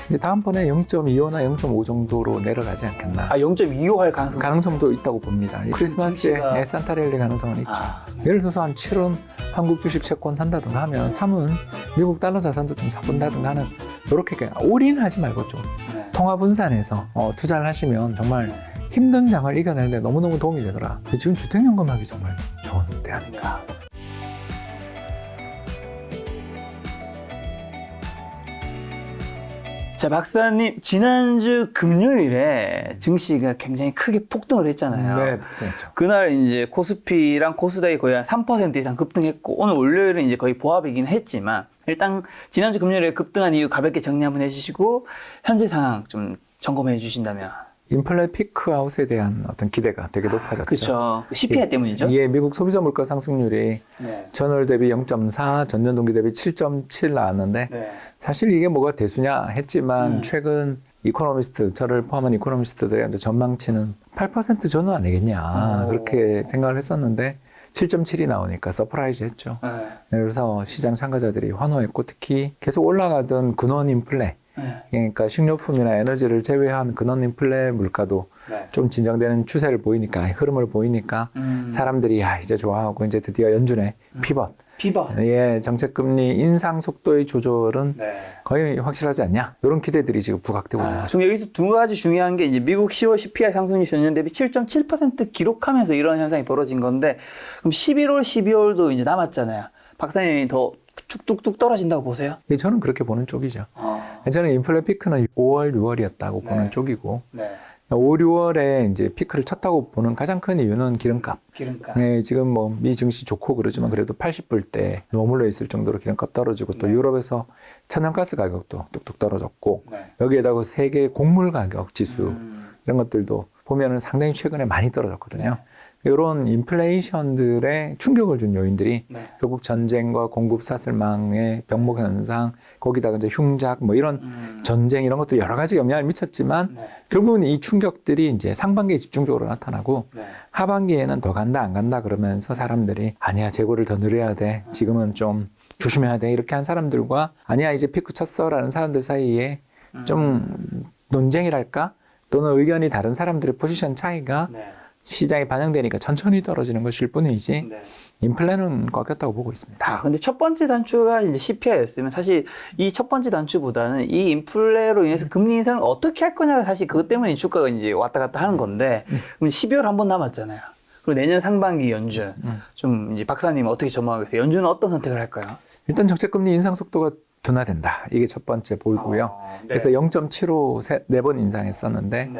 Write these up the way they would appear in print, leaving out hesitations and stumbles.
이제 다음번에 0.25나 0.5 정도로 내려가지 않겠나. 0.25 할 가능성도 있다고 봅니다. 크리스마스에 산타랠리 가능성은 있죠. 예를 들어서 한 7은 한국 주식 채권 산다든가 하면 3은 미국 달러 자산도 좀 사본다든가 하는 이렇게 올인하지 말고 좀 통화 분산해서 투자를 하시면 정말 힘든 장을 이겨내는데 너무너무 도움이 되더라. 지금 주택연금하기 정말 좋은 때 아닌가. 자, 박사님, 지난주 금요일에 증시가 굉장히 크게 폭등을 했잖아요. 네, 그렇죠. 그날 이제 코스피랑 코스닥이 거의 한 3% 이상 급등했고, 오늘 월요일은 이제 거의 보합이긴 했지만, 일단 지난주 금요일에 급등한 이유 가볍게 정리 한번 해주시고, 현재 상황 좀 점검해 주신다면. 인플레 피크아웃에 대한 어떤 기대가 되게 높아졌죠. 그렇죠. CPI 때문이죠. 예, 미국 소비자 물가 상승률이 전월 대비 0.4, 전년 동기 대비 7.7 나왔는데 사실 이게 뭐가 대수냐 했지만 최근 이코노미스트, 저를 포함한 이코노미스트들의 전망치는 8% 전후 아니겠냐 그렇게 생각을 했었는데 7.7이 나오니까 서프라이즈 했죠. 그래서 시장 참가자들이 환호했고 특히 계속 올라가던 근원 인플레 그러니까 식료품이나 에너지를 제외한 근원 인플레 물가도 좀 진정되는 추세를 보이니까 흐름을 보이니까 사람들이 이제 좋아하고 이제 드디어 연준의 피벗. 예, 정책금리 인상 속도의 조절은 거의 확실하지 않냐 이런 기대들이 지금 부각되고 있는 거죠. 그럼 여기서 두 가지 중요한 게 이제 미국 10월 CPI 상승률이 전년 대비 7.7% 기록하면서 이런 현상이 벌어진 건데 그럼 11월, 12월도 이제 남았잖아요. 박사님이 더 뚝뚝뚝 떨어진다고 보세요? 예, 저는 그렇게 보는 쪽이죠. 저는 인플레 피크는 5월, 6월이었다고 보는 쪽이고 5, 6월에 이제 피크를 쳤다고 보는 가장 큰 이유는 기름값. 네, 지금 뭐 미 증시 좋고 그러지만 그래도 80불대 머물러 있을 정도로 기름값 떨어지고 또 유럽에서 천연가스 가격도 뚝뚝 떨어졌고 여기에다가 세계 곡물 가격 지수 이런 것들도 보면은 상당히 최근에 많이 떨어졌거든요. 이런 인플레이션들의 충격을 준 요인들이 결국 전쟁과 공급 사슬망의 병목 현상, 거기다가 이제 흉작, 뭐 이런 전쟁 이런 것도 여러 가지 영향을 미쳤지만 결국은 이 충격들이 이제 상반기에 집중적으로 나타나고 하반기에는 더 간다 안 간다 그러면서 사람들이 아니야 재고를 더 늘려야 돼, 지금은 좀 조심해야 돼 이렇게 한 사람들과 아니야 이제 피크 쳤어라는 사람들 사이에 좀 논쟁이랄까 또는 의견이 다른 사람들의 포지션 차이가 시장에 반영되니까 천천히 떨어지는 것일 뿐이지 인플레는 꺾였다고 보고 있습니다. 근데 첫 번째 단추가 이제 CPI였으면 사실 이 첫 번째 단추보다는 이 인플레로 인해서 금리 인상을 어떻게 할 거냐가 사실 그것 때문에 주가가 이제 왔다 갔다 하는 건데 그럼 12월 한 번 남았잖아요. 그리고 내년 상반기 연준 좀 이제 박사님 어떻게 전망하고 계세요? 연준은 어떤 선택을 할까요? 일단 정책금리 인상 속도가 둔화된다. 이게 첫 번째 보이고요. 그래서 0.75 네 번 인상했었는데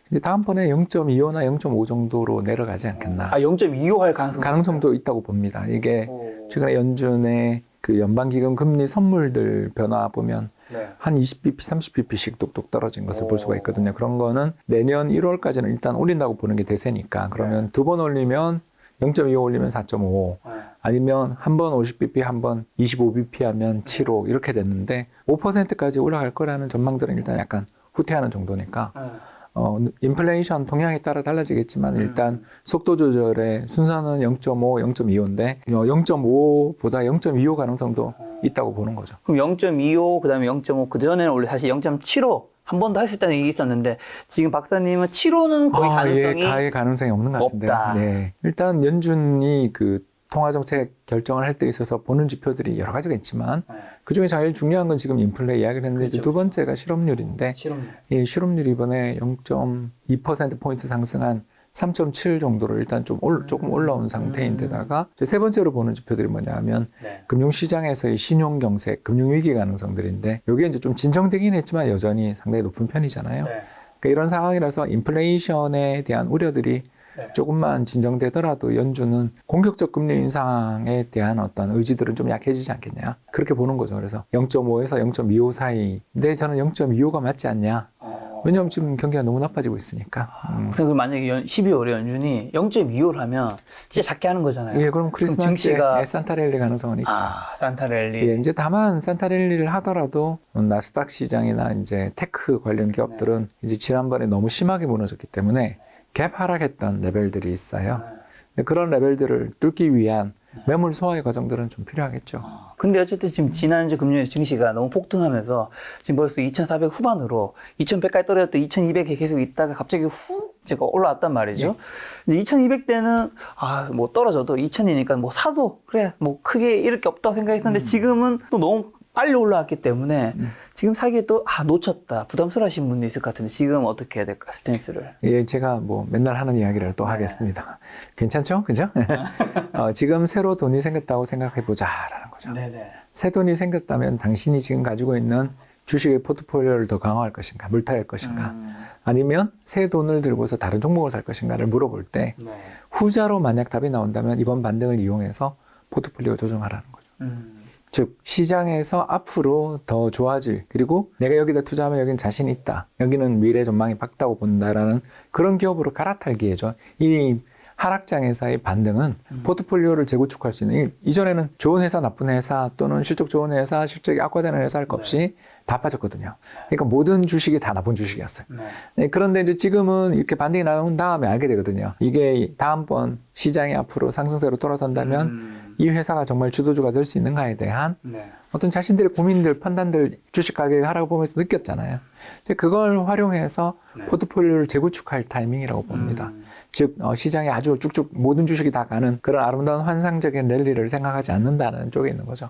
이제 다음번에 0.25나 0.5 정도로 내려가지 않겠나. 0.25 할 가능성도 있다고 봅니다. 이게 최근에 연준의 그 연방기금 금리 선물들 변화 보면 한 20bp, 30bp씩 뚝뚝 떨어진 것을 볼 수가 있거든요. 그런 거는 내년 1월까지는 일단 올린다고 보는 게 대세니까 그러면 두 번 올리면 0.25 올리면 4.5 아니면 한 번 50bp 한 번 25bp 하면 7.5 이렇게 됐는데 5%까지 올라갈 거라는 전망들은 일단 약간 후퇴하는 정도니까 인플레이션 동향에 따라 달라지겠지만 일단 속도 조절의 순서는 0.5, 0.25인데 0.5보다 0.25 가능성도 있다고 보는 거죠. 그럼 0.25 그다음에 0.5 그전에는 원래 사실 0.75 한 번 더 할 수 있다는 얘기 있었는데 지금 박사님은 7호는 거의 가능성이 가능성이 없는 것 같은데요. 없다. 네. 일단 연준이 그 통화정책 결정을 할 때 있어서 보는 지표들이 여러 가지가 있지만 그중에 제일 중요한 건 지금 인플레 이야기를 했는데 이제 두 번째가 실업률인데 이 실업률이 이번에 0.2%포인트 상승한 3.7 정도로 일단 조금 올라온 상태인데다가 세 번째로 보는 지표들이 뭐냐면 금융시장에서의 신용경색, 금융위기 가능성들인데 이게 이제 좀 진정되긴 했지만 여전히 상당히 높은 편이잖아요. 그러니까 이런 상황이라서 인플레이션에 대한 우려들이 조금만 진정되더라도 연준은 공격적 금리 인상에 대한 어떤 의지들은 좀 약해지지 않겠냐 그렇게 보는 거죠. 그래서 0.5에서 0.25 사이 근데 저는 0.25가 맞지 않냐 왜냐하면 지금 경기가 너무 나빠지고 있으니까. 그래서 만약에 12월에 연준이 0.25를 하면 진짜 작게 하는 거잖아요. 예, 그럼 크리스마스에 산타랠리 가능성은 있죠. 산타랠리. 예, 이제 다만 산타랠리를 하더라도 나스닥 시장이나 이제 테크 관련 기업들은 이제 지난번에 너무 심하게 무너졌기 때문에 갭 하락했던 레벨들이 있어요. 그런 레벨들을 뚫기 위한 매물 소화의 과정들은 좀 필요하겠죠. 근데 어쨌든 지금 지난주 금요일 증시가 너무 폭등하면서 지금 벌써 2,400 후반으로 2,100까지 떨어졌다 2,200에 계속 있다가 갑자기 훅 제가 올라왔단 말이죠. 근데 2,200대는 뭐 떨어져도 2,000이니까 뭐 사도 그래 뭐 크게 이럴 게 없다고 생각했었는데 지금은 또 너무 빨리 올라왔기 때문에 지금 사기에 또 놓쳤다 부담스러워하신 분도 있을 것 같은데 지금 어떻게 해야 될까 스탠스를? 예, 제가 뭐 맨날 하는 이야기를 또 하겠습니다. 괜찮죠? 그죠? 지금 새로 돈이 생겼다고 생각해 보자라는 거죠. 네네. 새 돈이 생겼다면 당신이 지금 가지고 있는 주식의 포트폴리오를 더 강화할 것인가, 물타일 것인가, 아니면 새 돈을 들고서 다른 종목을 살 것인가를 물어볼 때 후자로 만약 답이 나온다면 이번 반등을 이용해서 포트폴리오 조정하라는 거죠. 즉 시장에서 앞으로 더 좋아질, 그리고 내가 여기다 투자하면 여기는 자신 있다, 여기는 미래 전망이 밝다고 본다라는 그런 기업으로 갈아탈기에죠. 이 하락장에서의 반등은 포트폴리오를 재구축할 수 있는, 이전에는 좋은 회사, 나쁜 회사 또는 실적 좋은 회사, 실적이 악화되는 회사 할 것 없이 다 빠졌거든요. 그러니까 모든 주식이 다 나쁜 주식이었어요. 네, 그런데 이제 지금은 이렇게 반등이 나온 다음에 알게 되거든요. 이게 다음번 시장이 앞으로 상승세로 돌아선다면 이 회사가 정말 주도주가 될 수 있는가에 대한 어떤 자신들의 고민들, 판단들 주식 가격이 하락을 보면서 느꼈잖아요. 이제 그걸 활용해서 포트폴리오를 재구축할 타이밍이라고 봅니다. 즉 시장에 아주 쭉쭉 모든 주식이 다 가는 그런 아름다운 환상적인 랠리를 생각하지 않는다는 쪽에 있는 거죠.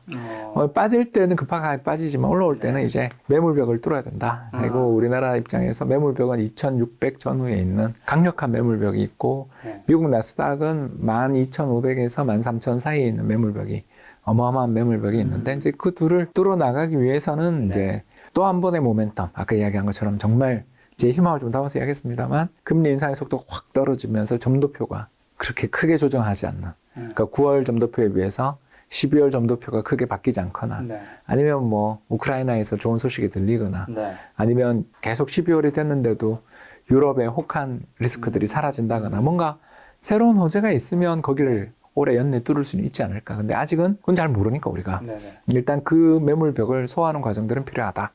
빠질 때는 급하게 빠지지만 올라올 때는 이제 매물벽을 뚫어야 된다. 그리고 우리나라 입장에서 매물벽은 2,600 전후에 있는 강력한 매물벽이 있고 미국 나스닥은 12,500에서 13,000 사이에 있는 매물벽이 어마어마한 매물벽이 있는데 이제 그 둘을 뚫어 나가기 위해서는 이제 또 한 번의 모멘텀, 아까 이야기한 것처럼 정말 제 희망을 좀 담아서 이야기했습니다만 금리 인상의 속도가 확 떨어지면서 점도표가 그렇게 크게 조정하지 않는, 그러니까 9월 점도표에 비해서 12월 점도표가 크게 바뀌지 않거나 아니면 뭐 우크라이나에서 좋은 소식이 들리거나 아니면 계속 12월이 됐는데도 유럽의 혹한 리스크들이 사라진다거나 뭔가 새로운 호재가 있으면 거기를 올해 연내 뚫을 수는 있지 않을까. 근데 아직은 그건 잘 모르니까 우리가 일단 그 매물벽을 소화하는 과정들은 필요하다.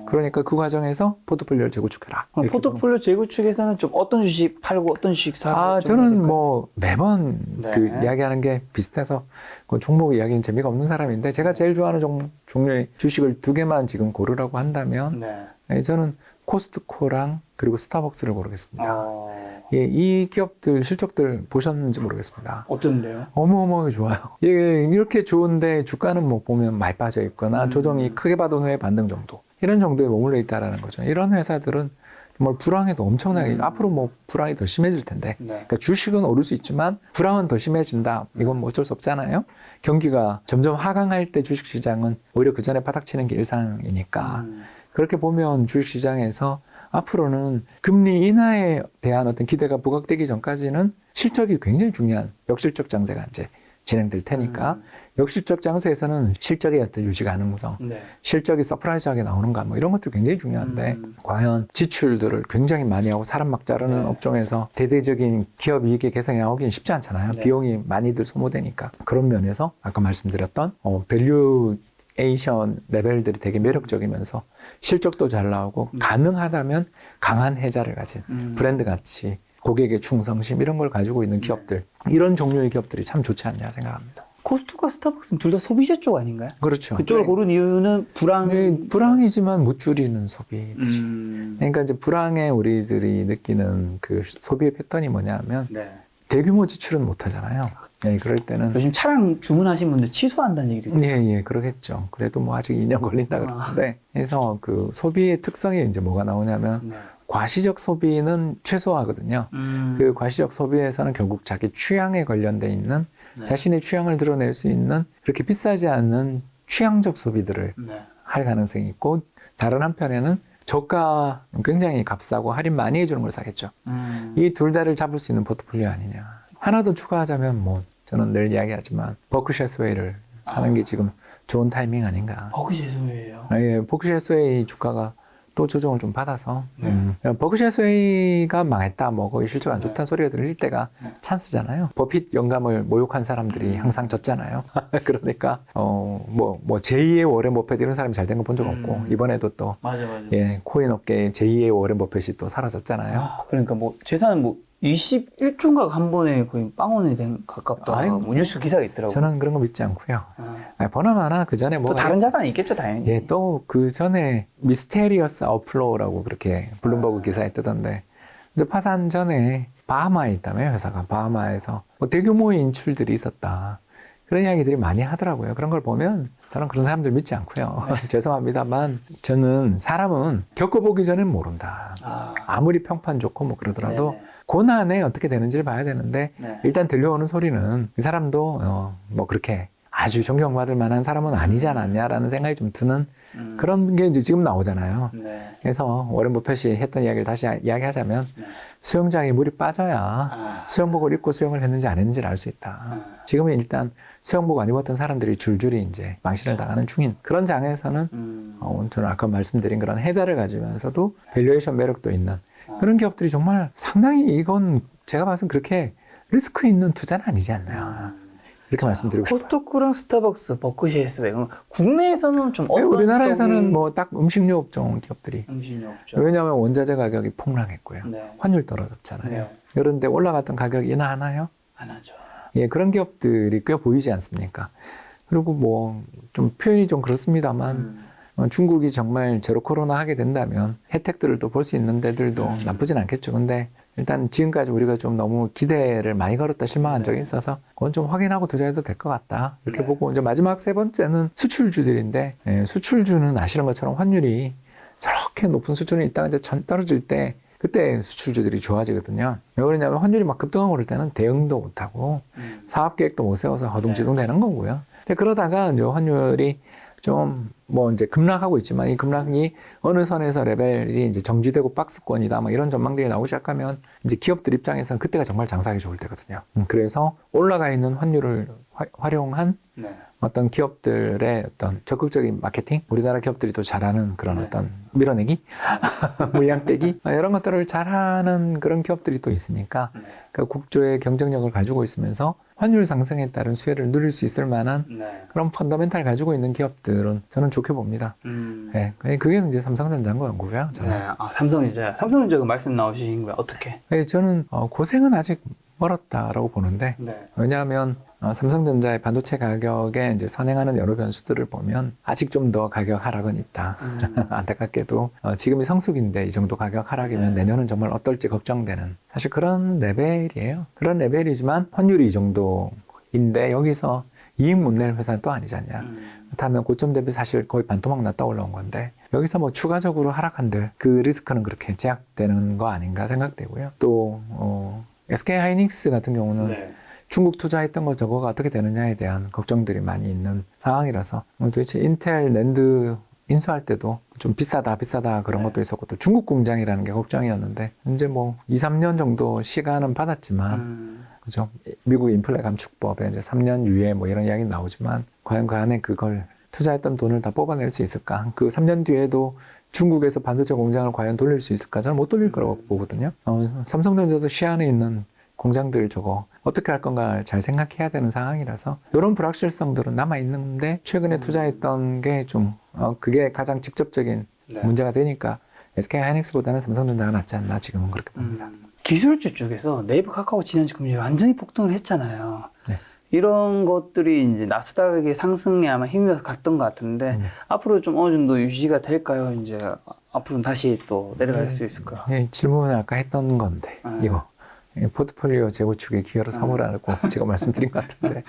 그러니까 그 과정에서 포트폴리오를 재구축해라. 포트폴리오 재구축에서는 좀 어떤 주식 팔고 어떤 주식 사고? 저는 뭐 매번 그 이야기하는 게 비슷해서 그 종목 이야기는 재미가 없는 사람인데 제가 제일 좋아하는 종류의 주식을 두 개만 지금 고르라고 한다면 저는 코스트코랑 그리고 스타벅스를 고르겠습니다. 예, 이 기업들 실적들 보셨는지 모르겠습니다. 어떤데요? 어마어마하게 좋아요. 예, 이렇게 좋은데 주가는 뭐 보면 많이 빠져 있거나 조정이 크게 받은 후에 반등 정도, 이런 정도에 머물러 있다라는 거죠. 이런 회사들은 정말 불황에도 엄청나게 앞으로 뭐 불황이 더 심해질 텐데, 그러니까 주식은 오를 수 있지만 불황은 더 심해진다. 이건 뭐 어쩔 수 없잖아요. 경기가 점점 하강할 때 주식시장은 오히려 그 전에 바닥치는 게 일상이니까 그렇게 보면 주식시장에서 앞으로는 금리 인하에 대한 어떤 기대가 부각되기 전까지는 실적이 굉장히 중요한 역실적 장세가 이제 진행될 테니까 역실적 장세에서는 실적의 어떤 유지 가능성, 실적이 서프라이즈하게 나오는가 뭐 이런 것들이 굉장히 중요한데 과연 지출들을 굉장히 많이 하고 사람 막 자르는 업종에서 대대적인 기업 이익의 개선이 나오기는 쉽지 않잖아요. 비용이 많이들 소모되니까. 그런 면에서 아까 말씀드렸던 밸류 에이션 레벨들이 되게 매력적이면서 실적도 잘 나오고 가능하다면 강한 해자를 가진 브랜드 가치, 고객의 충성심 이런 걸 가지고 있는 기업들, 이런 종류의 기업들이 참 좋지 않냐 생각합니다. 코스트코와 스타벅스는 둘 다 소비재 쪽 아닌가요? 그렇죠. 그쪽을 고른 이유는 불황. 불황이지만 못 줄이는 소비지. 그러니까 이제 불황에 우리들이 느끼는 그 소비의 패턴이 뭐냐면 대규모 지출은 못 하잖아요. 네, 그럴 때는 요즘 차량 주문하신 분들 취소한다는 얘기도 있죠. 예, 그러겠죠. 그래도 뭐 아직 2년 걸린다 그러는데, 그래서 그 소비의 특성이 이제 뭐가 나오냐면 과시적 소비는 최소화하거든요. 그 과시적 소비에서는 결국 자기 취향에 관련돼 있는 자신의 취향을 드러낼 수 있는 그렇게 비싸지 않은 취향적 소비들을 할 가능성이 있고, 다른 한편에는 저가 굉장히 값싸고 할인 많이 해주는 걸 사겠죠. 이 둘 다를 잡을 수 있는 포트폴리오 아니냐. 하나 더 추가하자면 뭐 저는 늘 이야기하지만 버크셔 스웨이를 사는 게 지금 좋은 타이밍 아닌가. 버크셔 스웨이예요? 예, 버크셔 스웨이 주가가 또 조정을 좀 받아서 버크셔 스웨이가 망했다, 뭐 거의 실적 안 좋다는 소리가 들릴 때가 찬스잖아요. 버핏 영감을 모욕한 사람들이 항상 졌잖아요. 그러니까 뭐 제2의 워렌 버핏 이런 사람이 잘 된 거 본 적 없고, 이번에도 또 맞아. 예, 코인 업계의 제2의 워렌 버핏이 또 사라졌잖아요. 그러니까 뭐 재산은 뭐 21조인가 한 번에 거의 빵원이 된 가깝다. 아이고. 뭐 뉴스 기사가 있더라고요. 저는 그런 거 믿지 않고요. 보나마나 그 전에 또 뭐 다른 자산이 있겠죠, 당연히. 예, 또 그 전에 미스테리어스 아웃플로우라고 그렇게 블룸버그 기사에 뜨던데 이제 파산 전에 바하마에 있다며 회사가 바하마에서 뭐 대규모의 인출들이 있었다. 그런 이야기들이 많이 하더라고요. 그런 걸 보면 저는 그런 사람들 믿지 않고요. 죄송합니다만 저는 사람은 겪어보기 전엔 모른다. 아무리 평판 좋고 뭐 그러더라도 네네. 고난에 어떻게 되는지를 봐야 되는데 네. 일단 들려오는 소리는 이 사람도 뭐 그렇게 아주 존경받을 만한 사람은 아니지 않았냐라는 생각이 좀 드는 그런 게 이제 지금 나오잖아요. 네. 그래서 워렌 버핏이 했던 이야기를 다시 이야기하자면 네. 수영장에 물이 빠져야 수영복을 입고 수영을 했는지 안 했는지를 알 수 있다. 지금은 일단 수영복 안 입었던 사람들이 줄줄이 이제 망신을 당하는 중인 그런 장에서는 저는 아까 말씀드린 그런 해자를 가지면서도 밸류에이션 매력도 있는 그런 기업들이 정말 상당히 이건 제가 봐서는 그렇게 리스크 있는 투자는 아니지 않나. 이렇게 말씀드리고 싶어요. 코스트코랑 스타벅스, 버크셔에서 국내에서는 좀 어떤 우리나라에서는 뭐 딱 음식료 업종 기업들이 음식료 없죠. 왜냐하면 원자재 가격이 폭락했고요. 네. 환율 떨어졌잖아요. 네. 그런데 올라갔던 가격이 인하하나요? 안 하죠. 예, 그런 기업들이 꽤 보이지 않습니까? 그리고 뭐 좀 표현이 좀 그렇습니다만 중국이 정말 제로 코로나 하게 된다면 혜택들을 또 볼 수 있는 데들도 나쁘진 않겠죠. 근데 일단 지금까지 우리가 좀 너무 기대를 많이 걸었다 실망한 적이 있어서 그건 좀 확인하고 투자해도 될 것 같다. 이렇게 보고 이제 마지막 세 번째는 수출주들인데 수출주는 아시는 것처럼 환율이 저렇게 높은 수준이 있다가 이제 떨어질 때 그때 수출주들이 좋아지거든요. 왜 그러냐면 환율이 막 급등하고 그럴 때는 대응도 못하고 사업 계획도 못 세워서 허둥지둥 되는 거고요. 근데 그러다가 이제 환율이 좀 뭐 이제 급락하고 있지만 이 급락이 어느 선에서 레벨이 이제 정지되고 박스권이다 뭐 이런 전망들이 나오기 시작하면 이제 기업들 입장에서는 그때가 정말 장사하기 좋을 때거든요. 그래서 올라가 있는 환율을 활용한 어떤 기업들의 어떤 적극적인 마케팅, 우리나라 기업들이 또 잘하는 그런 어떤 밀어내기, 물량 떼기 이런 것들을 잘하는 그런 기업들이 또 있으니까 그러니까 국조의 경쟁력을 가지고 있으면서 환율 상승에 따른 수혜를 누릴 수 있을 만한 그런 펀더멘탈 가지고 있는 기업들은 저는 좋게 봅니다. 네, 그게 이제 삼성전자인 거고요. 저는. 네. 삼성전자가 말씀 나오신 거예요. 어떻게? 네, 저는 고생은 아직 멀었다라고 보는데 왜냐하면 삼성전자의 반도체 가격에 이제 선행하는 여러 변수들을 보면 아직 좀 더 가격 하락은 있다. 안타깝게도 지금이 성수기인데 이 정도 가격 하락이면 내년은 정말 어떨지 걱정되는 사실 그런 레벨이에요. 그런 레벨이지만 환율이 이 정도인데 여기서 이익 못 낼 회사는 또 아니지 않냐. 그렇다면 고점 대비 사실 거의 반토막 났다 올라온 건데 여기서 뭐 추가적으로 하락한들 그 리스크는 그렇게 제약되는 거 아닌가 생각되고요. 또 SK 하이닉스 같은 경우는 중국 투자했던 거 저거가 어떻게 되느냐에 대한 걱정들이 많이 있는 상황이라서 도대체 인텔 낸드 인수할 때도 좀 비싸다 그런 것도 있었고 또 중국 공장이라는 게 걱정이었는데 이제 뭐 2, 3년 정도 시간은 받았지만 그죠? 미국 인플레 감축법에 이제 3년 유예 뭐 이런 이야기 나오지만 과연 그 안에 그걸 투자했던 돈을 다 뽑아낼 수 있을까? 그 3년 뒤에도 중국에서 반도체 공장을 과연 돌릴 수 있을까? 저는 못 돌릴 거라고 보거든요. 삼성전자도 시안에 있는 공장들 저거 어떻게 할 건가 잘 생각해야 되는 상황이라서 이런 불확실성들은 남아있는데 최근에 투자했던 게 좀 그게 가장 직접적인 문제가 되니까 SK 하이닉스보다는 삼성전자가 낫지 않나 지금은 그렇게 봅니다. 기술주 쪽에서 네이버 카카오 지난주 금리 완전히 폭등을 했잖아요. 네. 이런 것들이 이제 나스닥의 상승에 아마 힘입어서 갔던 것 같은데 앞으로 좀 어느 정도 유지가 될까요? 이제 앞으로는 다시 또 내려갈 수 있을까요? 네, 질문을 아까 했던 건데 이거 포트폴리오 재구축에 기여를 삼으라고 제가 말씀드린 것 같은데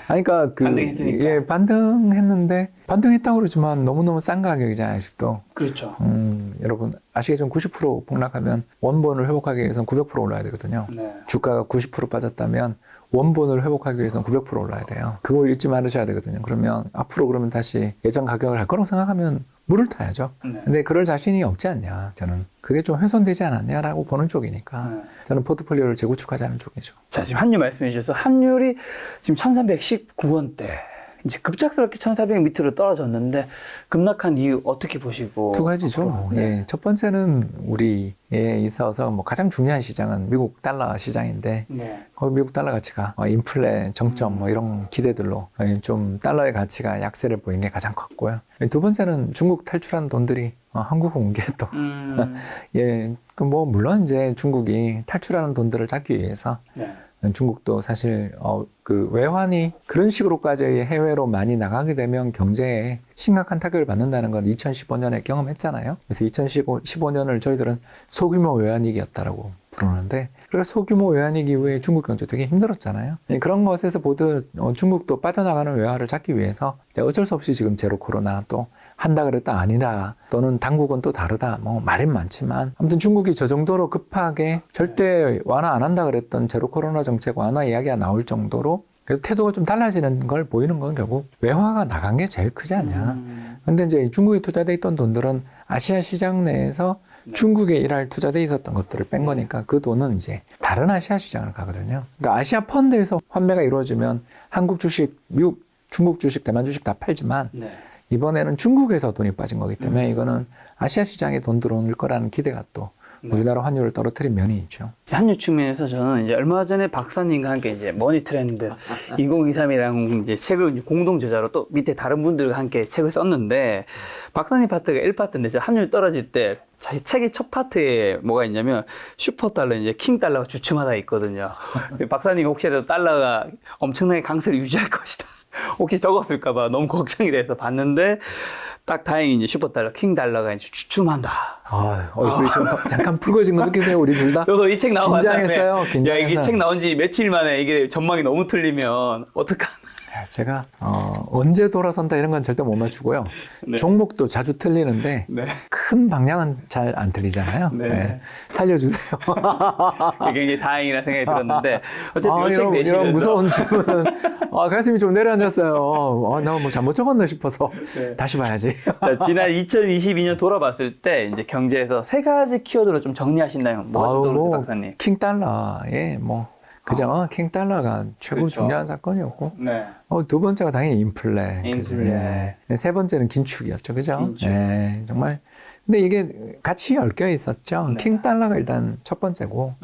그러니까 반등했으니까. 예, 반등했는데 반등했다고 그러지만 너무너무 싼 가격이잖아요 아직도. 그렇죠. 여러분 아시겠지만 90% 폭락하면 원본을 회복하기 위해서는 900% 올라야 되거든요. 주가가 90% 빠졌다면 원본을 회복하기 위해서는 900% 올라야 돼요. 그걸 잊지 말으셔야 되거든요. 그러면 앞으로 그러면 다시 예전 가격을 할 거라고 생각하면 물을 타야죠. 근데 그럴 자신이 없지 않냐. 저는 그게 좀 훼손되지 않았냐라고 보는 쪽이니까 저는 포트폴리오를 재구축하자는 쪽이죠. 자, 지금 환율 말씀해 주셔서 환율이 지금 1319원대 이제 급작스럽게 1400 밑으로 떨어졌는데 급락한 이유 어떻게 보시고? 두 가지죠. 예, 첫 번째는 우리에 있어서 뭐 가장 중요한 시장은 미국 달러 시장인데 거기 미국 달러 가치가 인플레 정점 뭐 이런 기대들로 좀 달러의 가치가 약세를 보인 게 가장 컸고요. 두 번째는 중국 탈출한 돈들이 한국 온 게 또 예, 그 뭐 물론 이제 중국이 탈출하는 돈들을 잡기 위해서 네. 중국도 사실 그 외환이 그런 식으로까지 해외로 많이 나가게 되면 경제에 심각한 타격을 받는다는 건 2015년에 경험했잖아요. 그래서 2015년을 저희들은 소규모 외환위기였다라고 부르는데, 그래서 소규모 외환위기 이후에 중국 경제 되게 힘들었잖아요. 그런 것에서 보듯 중국도 빠져나가는 외화를 잡기 위해서 어쩔 수 없이 지금 제로 코로나 또 한다 그랬다 아니라 또는 당국은 또 다르다 뭐 말은 많지만 아무튼 중국이 저 정도로 급하게 절대 완화 안 한다 그랬던 제로 코로나 정책 완화 이야기가 나올 정도로 그래도 태도가 좀 달라지는 걸 보이는 건 결국 외화가 나간 게 제일 크지 않냐. 근데 이제 중국에 투자돼 있던 돈들은 아시아 시장 내에서 중국에 일할 투자돼 있었던 것들을 뺀 거니까 그 돈은 이제 다른 아시아 시장을 가거든요. 그러니까 아시아 펀드에서 환매가 이루어지면 한국 주식, 미국, 중국 주식, 대만 주식 다 팔지만 이번에는 중국에서 돈이 빠진 거기 때문에 이거는 아시아 시장에 돈 들어올 거라는 기대가 또 우리나라 환율을 떨어뜨린 면이 있죠. 환율 측면에서 저는 이제 얼마 전에 박사님과 함께 이제 머니 트렌드 2023이라는 이제 책을 이제 공동 저자로 또 밑에 다른 분들과 함께 책을 썼는데, 박사님 파트가 1파트인데 저 환율 떨어질 때 자기 책의 첫 파트에 뭐가 있냐면 슈퍼 달러, 이제 킹 달러가 주춤하다 있거든요. 박사님이 혹시라도 달러가 엄청나게 강세를 유지할 것이다, 혹시 적었을까봐 너무 걱정이 돼서 봤는데 딱 다행히 이제 슈퍼 달러, 킹 달러가 이제 주춤한다. 얼굴이 좀 잠깐 붉어진 거 느끼세요, 우리 둘 다? 저도 이 책 나온 긴장했어요. 야, 이게 책 나온 지 며칠 만에 이게 전망이 너무 틀리면 어떡하나. 제가 언제 돌아선다 이런 건 절대 못 맞추고요. 네. 종목도 자주 틀리는데 네. 큰 방향은 잘 안 틀리잖아요. 네. 네. 살려주세요. 굉장히 다행이라는 생각이 들었는데 어쨌든 이책 내시면서 이런 무서운 질문은 가슴이 좀 내려앉았어요. 나 뭐 잘못 적었나 싶어서 네. 다시 봐야지. 자, 지난 2022년 돌아봤을 때 이제 경제에서 세 가지 키워드로 좀 정리하신다면 뭐가 떠오르세요, 박사님? 킹달러에 그죠? 킹달러가 최고 그렇죠. 중요한 사건이었고, 네. 두 번째가 당연히 인플레. 인플레. 네. 세 번째는 긴축이었죠. 그죠? 긴축. 네, 정말. 근데 이게 같이 엮여 있었죠. 네. 킹달러가 일단 첫 번째고,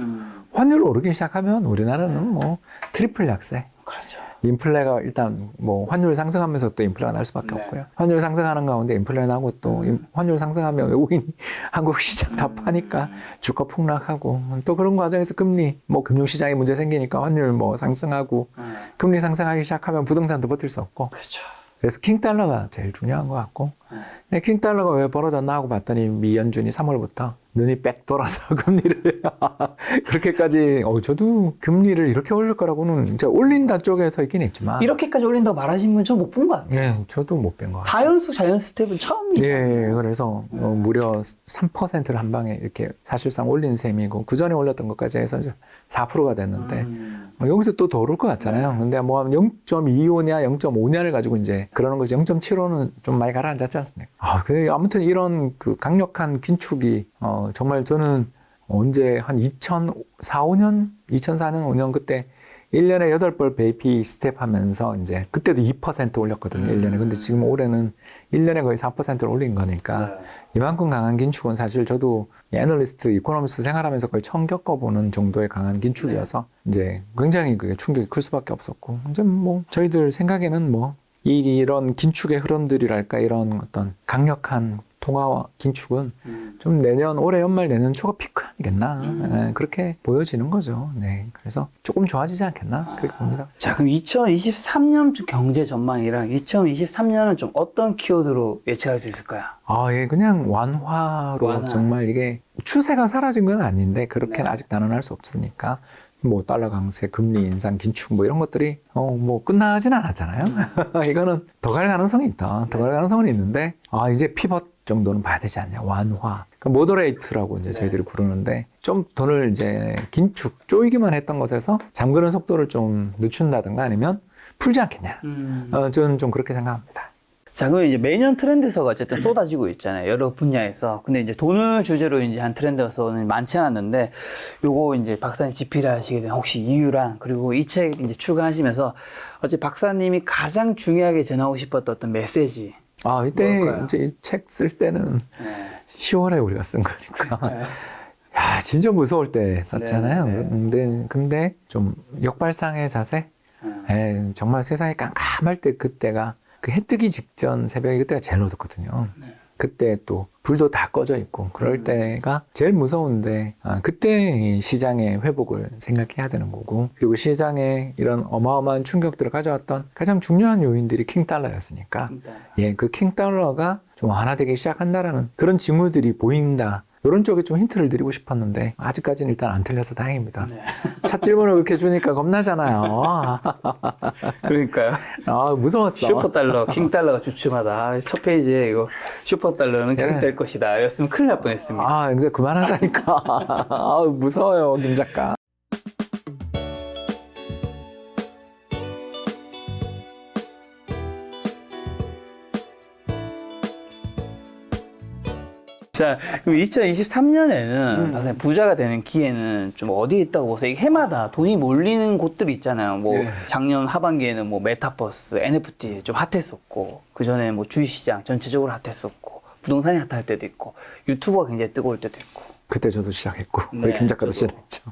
환율 오르기 시작하면 우리나라는 뭐 트리플 약세. 그렇죠. 인플레가 일단 뭐 환율 상승하면서 또 인플레가 날 수밖에 네. 없고요. 환율 상승하는 가운데 인플레 나고 또 환율 상승하면 외국인이 한국 시장 다 파니까 주가 폭락하고, 또 그런 과정에서 금리 뭐 금융시장에 문제 생기니까 환율 뭐 상승하고, 금리 상승하기 시작하면 부동산도 버틸 수 없고. 그렇죠. 그래서 킹달러가 제일 중요한 것 같고, 킹달러가 왜 벌어졌나 하고 봤더니 미 연준이 3월부터 눈이 빽 돌아서 금리를 그렇게까지 저도 금리를 이렇게 올릴 거라고는 진짜 올린다 쪽에서 있긴 했지만 이렇게까지 올린다고 말하신 분 저 못 본 것 같아요. 네, 저도 못 뵌 것 같아요. 4연속 자연 스텝은 처음이죠. 예, 그래서 무려 3%를 한 방에 이렇게 사실상 올린 셈이고, 그 전에 올렸던 것까지 해서 이제 4%가 됐는데 여기서 또 더 오를 것 같잖아요. 근데 뭐 0.25냐 0.5냐를 가지고 이제 그러는 거지, 0.75는 좀 많이 가라앉았지 않습니까? 아무튼 이런 그 강력한 긴축이 정말 저는 언제 한 2004년 5년 그때 1년에 8번 베이피 스텝 하면서 이제 그때도 2% 올렸거든요, 1년에. 근데 지금 올해는 1년에 거의 4%를 올린 거니까 이만큼 강한 긴축은 사실 저도 애널리스트, 이코노미스트 생활하면서 거의 처음 겪어보는 정도의 강한 긴축이어서 이제 굉장히 그게 충격이 클 수밖에 없었고, 이제 뭐 저희들 생각에는 뭐 이런 긴축의 흐름들이랄까, 이런 어떤 강력한 통화 긴축은 좀 올해 연말 내년 초가 피크 아니겠나. 네, 그렇게 보여지는 거죠. 네, 그래서 조금 좋아지지 않겠나 그렇게 봅니다. 자, 그럼 2023년 경제 전망이랑 2023년은 좀 어떤 키워드로 예측할 수 있을까요? 예, 그냥 완화. 정말 이게 추세가 사라진 건 아닌데 그렇게는 아직 단언할 수 없으니까. 뭐 달러 강세, 금리 인상, 긴축 뭐 이런 것들이 뭐 끝나진 않았잖아요. 이거는 더 갈 가능성이 있다. 더 갈 가능성은 있는데 이제 피벗 정도는 봐야 되지 않냐. 완화. 그러니까 모더레이트라고 이제 저희들이 부르는데, 좀 돈을 이제 긴축, 쪼이기만 했던 것에서 잠그는 속도를 좀 늦춘다든가 아니면 풀지 않겠냐. 저는 좀 그렇게 생각합니다. 자, 그럼 이제 매년 트렌드서가 어쨌든 쏟아지고 있잖아요. 여러 분야에서. 근데 이제 돈을 주제로 이제 한 트렌드서는 많지 않았는데, 요거 이제 박사님 집필 하시게 된 혹시 이유랑, 그리고 이 책 이제 출간하시면서 어째 박사님이 가장 중요하게 전하고 싶었던 어떤 메시지. 이때 뭘까요? 이제 책 쓸 때는 10월에 우리가 쓴 거니까. 야, 진짜 무서울 때 썼잖아요. 근데 좀 역발상의 자세? 정말 세상이 깜깜할 때 그때가 그 해 뜨기 직전 새벽에 그때가 제일 어둡거든요. 그때 또 불도 다 꺼져 있고 그럴 때가 제일 무서운데 그때 이 시장의 회복을 생각해야 되는 거고, 그리고 시장에 이런 어마어마한 충격들을 가져왔던 가장 중요한 요인들이 킹달러였으니까 그 킹달러가 좀 완화되기 시작한다라는 그런 징후들이 보인다. 이런 쪽에 좀 힌트를 드리고 싶었는데 아직까지는 일단 안 틀려서 다행입니다. 네. 첫 질문을 그렇게 주니까 겁나잖아요. 그러니까요. 무서웠어. 슈퍼달러, 킹달러가 주춤하다. 첫 페이지에 이거 슈퍼달러는 계속될 것이다. 이랬으면 큰일 날 뻔했습니다. 이제 그만하자니까. 무서워요, 김 작가. 자, 그럼 2023년에는 선생님 부자가 되는 기회는 좀 어디에 있다고 보세요? 이게 해마다 돈이 몰리는 곳들이 있잖아요. 뭐 작년 하반기에는 뭐 메타버스, NFT 좀 핫했었고, 그 전에 뭐 주식시장 전체적으로 핫했었고, 부동산이 핫할 때도 있고, 유튜버가 굉장히 뜨거울 때도 있고. 그때 저도 시작했고 네, 우리 김 작가도 시작했죠.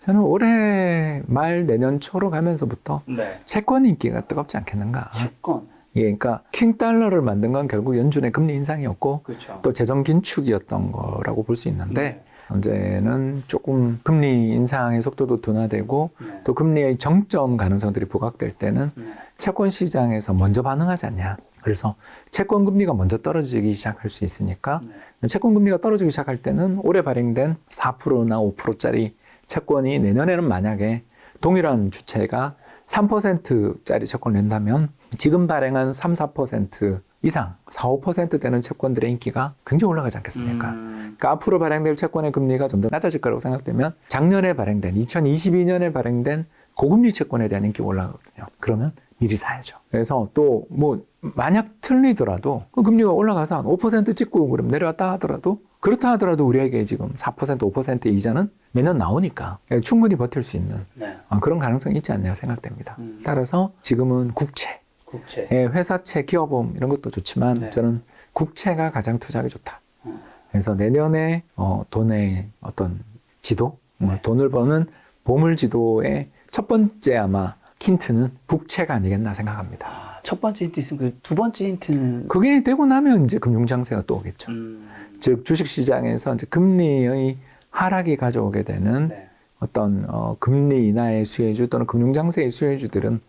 저는 올해 말 내년 초로 가면서부터 채권 인기가 뜨겁지 않겠는가. 채권. 그러니까 킹달러를 만든 건 결국 연준의 금리 인상이었고 그렇죠. 또 재정 긴축이었던 거라고 볼 수 있는데 현재는 조금 금리 인상의 속도도 둔화되고 또 금리의 정점 가능성들이 부각될 때는 채권 시장에서 먼저 반응하지 않냐. 그래서 채권 금리가 먼저 떨어지기 시작할 수 있으니까 채권 금리가 떨어지기 시작할 때는 올해 발행된 4%나 5%짜리 채권이 내년에는 만약에 동일한 주체가 3%짜리 채권을 낸다면 지금 발행한 3, 4% 이상 4, 5% 되는 채권들의 인기가 굉장히 올라가지 않겠습니까? 그러니까 앞으로 발행될 채권의 금리가 좀 더 낮아질 거라고 생각되면 작년에 발행된 2022년에 발행된 고금리 채권에 대한 인기가 올라가거든요. 그러면 미리 사야죠. 그래서 또 뭐 만약 틀리더라도 그 금리가 올라가서 한 5% 찍고 그럼 내려왔다 하더라도 그렇다 하더라도 우리에게 지금 4%, 5%의 이자는 매년 나오니까 충분히 버틸 수 있는 그런 가능성이 있지 않냐 생각됩니다. 따라서 지금은 국채, 회사채, 기업보험 이런 것도 좋지만 저는 국채가 가장 투자하기 좋다. 그래서 내년에 돈의 어떤 지도, 돈을 버는 보물 지도의 첫 번째 아마 힌트는 국채가 아니겠나 생각합니다. 첫 번째 힌트 있으면 그 두 번째 힌트는 그게 되고 나면 이제 금융장세가 또 오겠죠. 즉 주식시장에서 이제 금리의 하락이 가져오게 되는 어떤 금리 인하의 수혜주 또는 금융장세의 수혜주들은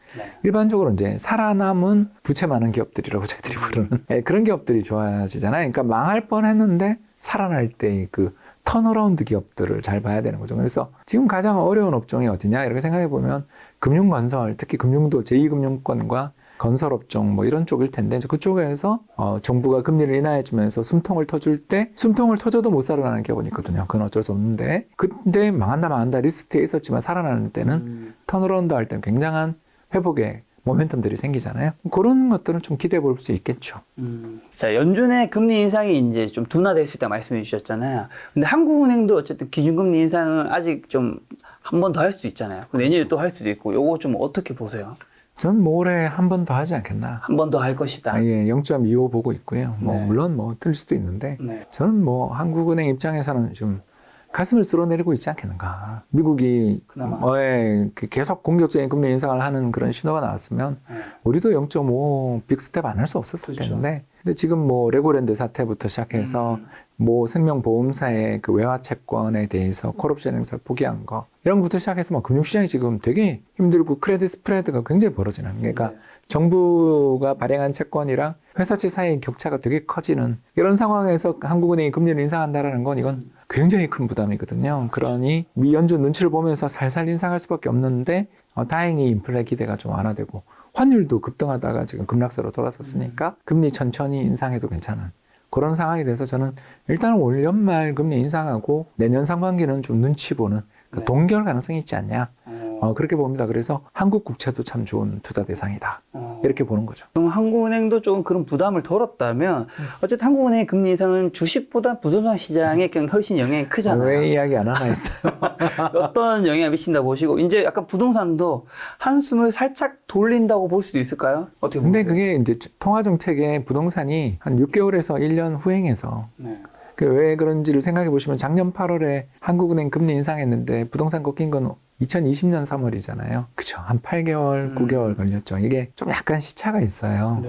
일반적으로 이제 살아남은 부채 많은 기업들이라고 저희들이 부르는 그런 기업들이 좋아지잖아요. 그러니까 망할 뻔했는데 살아날 때 그 턴어라운드 기업들을 잘 봐야 되는 거죠. 그래서 지금 가장 어려운 업종이 어디냐 이렇게 생각해 보면 금융건설, 특히 금융도 제2금융권과 건설업종 뭐 이런 쪽일 텐데 이제 그쪽에서 정부가 금리를 인하해 주면서 숨통을 터줄 때 숨통을 터져도 못 살아나는 기업은 있거든요. 그건 어쩔 수 없는데 근데 망한다 리스트에 있었지만 살아나는 때는 턴어라운드 할 때는 굉장한 회복의 모멘텀들이 생기잖아요. 그런 것들은 좀 기대해 볼 수 있겠죠. 자, 연준의 금리 인상이 이제 좀 둔화될 수 있다 말씀해 주셨잖아요. 근데 한국은행도 어쨌든 기준금리 인상은 아직 좀 한 번 더 할 수 있잖아요. 내년에 또 할 수도 있고, 요거 좀 어떻게 보세요? 전 뭐 올해 한 번 더 하지 않겠나. 한 번 더 할 것이다. 0.25 보고 있고요. 물론 틀릴 수도 있는데 저는 뭐 한국은행 입장에서는 좀 가슴을 쓸어내리고 있지 않겠는가. 미국이 계속 공격적인 금리 인상을 하는 그런 신호가 나왔으면 우리도 0.5 빅스텝 안 할 수 없었을 텐데 근데 지금 뭐 레고랜드 사태부터 시작해서 뭐 생명보험사의 그 외화 채권에 대해서 콜옵션 행사를 포기한 거 이런 것부터 시작해서 뭐 금융시장이 지금 되게 힘들고 크레딧 스프레드가 굉장히 벌어지는 그러니까 정부가 발행한 채권이랑 회사채 사이의 격차가 되게 커지는 이런 상황에서 한국은행이 금리를 인상한다라는 건 이건 굉장히 큰 부담이거든요. 그러니 미 연준 눈치를 보면서 살살 인상할 수밖에 없는데 다행히 인플레 기대가 좀 완화되고 환율도 급등하다가 지금 급락세로 돌아섰으니까 금리 천천히 인상해도 괜찮은 그런 상황이 돼서 저는 일단 올 연말 금리 인상하고 내년 상반기는 좀 눈치 보는 동결 가능성이 있지 않냐. 그렇게 봅니다. 그래서 한국 국채도 참 좋은 투자 대상이다. 이렇게 보는 거죠. 그럼 한국은행도 조금 그런 부담을 덜었다면 어쨌든 한국은행의 금리 인상은 주식보다 부동산 시장에 훨씬 영향이 크잖아요. 왜 이야기 안 하나 했어요. 어떤 영향을 미친다 보시고 이제 약간 부동산도 한숨을 살짝 돌린다고 볼 수도 있을까요? 어떻게 보세요? 근데 그게 이제 통화정책의 부동산이 한 6개월에서 1년 후행해서 왜 그런지를 생각해 보시면 작년 8월에 한국은행 금리 인상했는데 부동산 꺾인 건 2020년 3월이잖아요. 그죠? 한 8개월, 9개월 걸렸죠. 이게 좀 약간 시차가 있어요.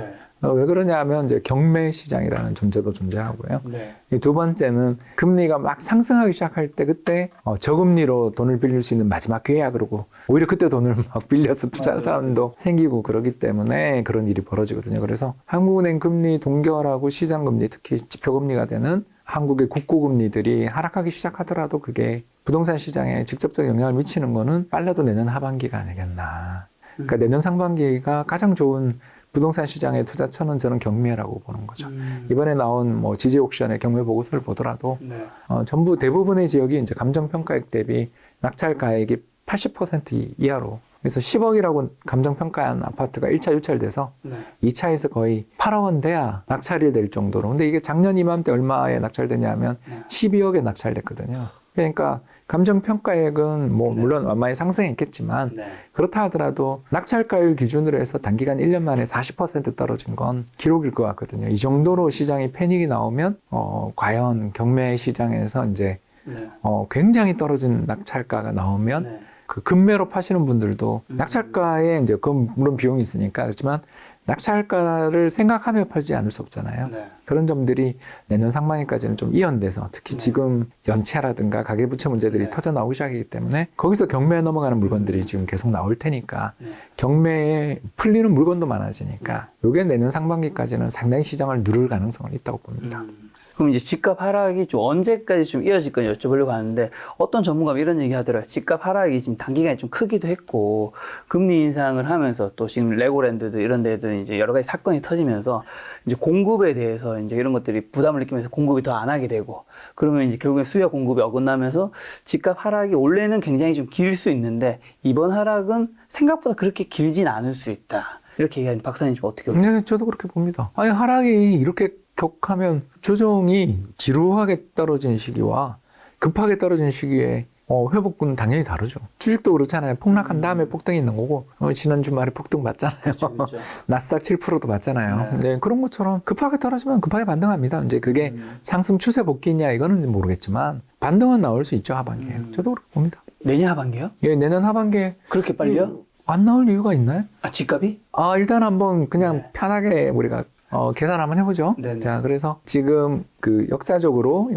왜 그러냐면 이제 경매 시장이라는 존재도 존재하고요. 네. 이 두 번째는 금리가 막 상승하기 시작할 때 그때 저금리로 돈을 빌릴 수 있는 마지막 기회야 그러고 오히려 그때 돈을 막 빌려서 투자하는 사람도 생기고 그러기 때문에 그런 일이 벌어지거든요. 그래서 한국은행 금리 동결하고 시장금리 특히 지표금리가 되는 한국의 국고금리들이 하락하기 시작하더라도 그게 부동산 시장에 직접적 영향을 미치는 거는 빨라도 내년 하반기가 아니겠나. 그러니까 내년 상반기가 가장 좋은 부동산 시장의 투자처는 저는 경매라고 보는 거죠. 이번에 나온 뭐 지지 옥션의 경매 보고서를 보더라도 네. 전부 대부분의 지역이 이제 감정평가액 대비 낙찰가액이 80% 이하로 그래서 10억이라고 감정평가한 아파트가 1차 유찰돼서 네. 2차에서 거의 8억 원 돼야 낙찰이 될 정도로. 근데 이게 작년 이맘때 얼마에 낙찰되냐면 12억에 낙찰됐거든요. 그러니까 감정평가액은 뭐 물론 많이 상승했겠지만 네. 그렇다 하더라도 낙찰가율 기준으로 해서 단기간 1년 만에 40% 떨어진 건 기록일 것 같거든요. 이 정도로 시장이 패닉이 나오면 과연 경매 시장에서 이제 네. 굉장히 떨어진 낙찰가가 나오면 네. 그 금매로 파시는 분들도 낙찰가에 이제 그 물론 비용이 있으니까 그렇지만 낙찰가를 생각하며 팔지 않을 수 없잖아요. 네. 그런 점들이 내년 상반기까지는 좀 이연돼서 특히 지금 연체라든가 가계부채 문제들이 터져 나오기 시작이기 때문에 거기서 경매에 넘어가는 물건들이 지금 계속 나올 테니까 경매에 풀리는 물건도 많아지니까 이게 내년 상반기까지는 상당히 시장을 누를 가능성은 있다고 봅니다. 그럼 이제 집값 하락이 좀 언제까지 좀 이어질 건지 여쭤보려고 하는데 어떤 전문가가 이런 얘기 하더라고요. 집값 하락이 지금 단기간에 좀 크기도 했고 금리 인상을 하면서 또 지금 레고랜드들 이런 데들 이제 여러 가지 사건이 터지면서 이제 공급에 대해서 이제 이런 것들이 부담을 느끼면서 공급이 더 안 하게 되고 그러면 이제 결국에 수요와 공급이 어긋나면서 집값 하락이 원래는 굉장히 좀 길 수 있는데 이번 하락은 생각보다 그렇게 길진 않을 수 있다. 이렇게 얘기하는 박사님 좀 어떻게 보세요? 네, 저도 그렇게 봅니다. 아니 하락이 이렇게 격하면 조정이 지루하게 떨어진 시기와 급하게 떨어진 시기에 회복은 당연히 다르죠. 주식도 그렇잖아요. 폭락한 다음에 폭등이 있는 거고 지난 주말에 폭등 맞잖아요. 그렇죠. 나스닥 7%도 맞잖아요. 네, 그런 것처럼 급하게 떨어지면 급하게 반등합니다. 이제 그게 상승 추세 복귀냐 이거는 모르겠지만 반등은 나올 수 있죠 하반기에. 저도 그렇게 봅니다. 내년 하반기요? 예, 내년 하반기에 그렇게 빨리요? 안 나올 이유가 있나요? 아, 집값이? 일단 한번 그냥 편하게 우리가 계산 한번 해보죠. 네네. 자, 그래서 지금 그 역사적으로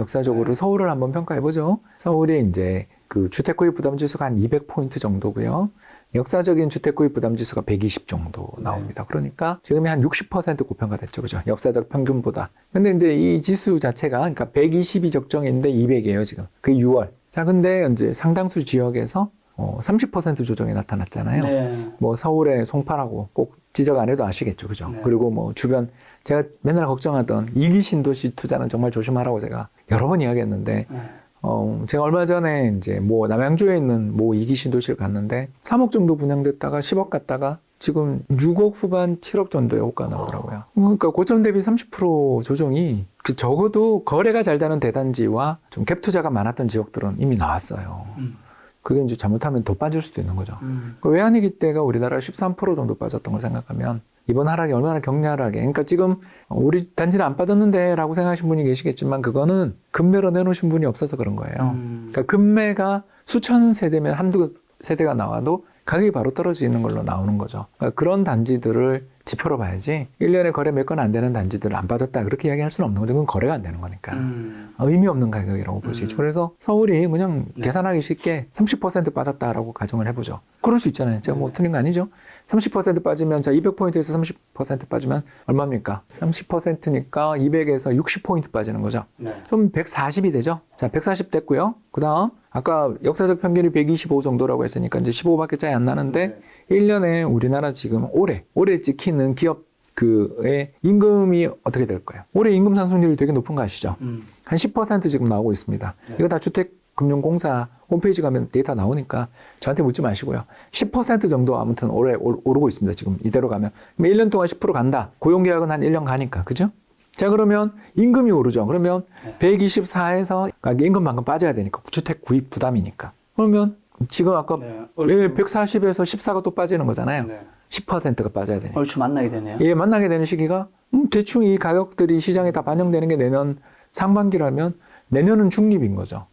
서울을 한번 평가해보죠. 서울이 이제 그 주택구입 부담지수가 한 200포인트 정도고요. 역사적인 주택구입 부담지수가 120 정도 나옵니다. 그러니까 지금이 한 60% 고평가됐죠. 그죠? 역사적 평균보다. 근데 이제 이 지수 자체가 그러니까 120이 적정인데 200이에요, 지금. 그게 6월. 자, 근데 이제 상당수 지역에서 30% 조정이 나타났잖아요. 네. 뭐 서울의 송파라고 꼭 지적 안 해도 아시겠죠. 그죠? 네. 그리고 뭐 주변 제가 맨날 걱정하던 2기 신도시 투자는 정말 조심하라고 제가 여러 번 이야기했는데 제가 얼마 전에 이제 뭐 남양주에 있는 뭐 2기 신도시를 갔는데 3억 정도 분양됐다가 10억 갔다가 지금 6억 후반 7억 정도의 호가 나오더라고요. 그러니까 고점 대비 30% 조정이 그 적어도 거래가 잘 되는 대단지와 좀 갭 투자가 많았던 지역들은 이미 나왔어요. 그게 이제 잘못하면 더 빠질 수도 있는 거죠. 그 외환위기 때가 우리나라 13% 정도 빠졌던 걸 생각하면 이번 하락이 얼마나 격렬하게. 그러니까 지금 우리 단지는 안 빠졌는데 라고 생각하신 분이 계시겠지만 그거는 금매로 내놓으신 분이 없어서 그런 거예요. 그러니까 금매가 수천 세대면 한두 세대가 나와도 가격이 바로 떨어지는 걸로 나오는 거죠. 그러니까 그런 단지들을 지표로 봐야지 1년에 거래 몇 건 안 되는 단지들을 안 빠졌다 그렇게 이야기할 수는 없는 거죠. 그건 거래가 안 되는 거니까. 의미 없는 가격이라고 볼 수 있죠. 그래서 서울이 그냥 계산하기 쉽게 30% 빠졌다라고 가정을 해보죠. 그럴 수 있잖아요. 제가 뭐 틀린 거 아니죠. 30% 빠지면 자 200포인트에서 30% 빠지면 얼마입니까? 30%니까 200에서 60포인트 빠지는 거죠. 그럼 140이 되죠. 자 140 됐고요. 그 다음 아까 역사적 평균이 125 정도라고 했으니까 이제 15밖에 차이 안 나는데 1년에 우리나라 지금 올해 찍히는 기업 그의 임금이 어떻게 될까요? 올해 임금 상승률이 되게 높은 거 아시죠? 한 10% 지금 나오고 있습니다. 이거 다 주택금융공사 홈페이지 가면 데이터 나오니까 저한테 묻지 마시고요. 10% 정도 아무튼 올해 오르고 있습니다. 지금 이대로 가면. 그럼 1년 동안 10% 간다. 고용계약은 한 1년 가니까. 그죠? 자, 그러면 임금이 오르죠. 그러면 124에서 임금만큼 빠져야 되니까. 주택 구입 부담이니까. 그러면 지금 아까 140에서 14가 또 빠지는 거잖아요. 10%가 빠져야 되니까. 얼추 만나게 되네요. 예, 만나게 되는 시기가 대충 이 가격들이 시장에 다 반영되는 게 내년 상반기라면 내년은 중립인 거죠.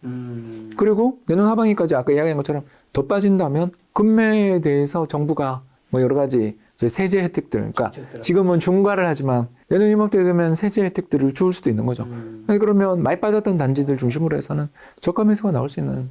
그리고 내년 하반기까지 아까 이야기한 것처럼 더 빠진다면 금매에 대해서 정부가 뭐 여러 가지 이제 세제 혜택들, 그러니까 지금은 중과를 하지만 내년 이맘때 되면 세제 혜택들을 줄 수도 있는 거죠. 그러면 많이 빠졌던 단지들 중심으로 해서는 저가 매수가 나올 수 있는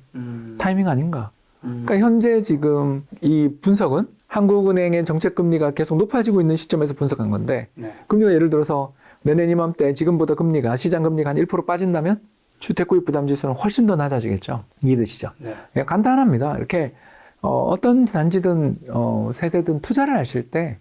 타이밍 아닌가. 그러니까 현재 지금 이 분석은 한국은행의 정책금리가 계속 높아지고 있는 시점에서 분석한 건데 금리가 예를 들어서 내년 이맘때 지금보다 금리가 시장금리가 한 1% 빠진다면 주택구입 부담지수는 훨씬 더 낮아지겠죠. 이해되시죠? 네. 간단합니다. 이렇게 어떤 단지든 세대든 투자를 하실 때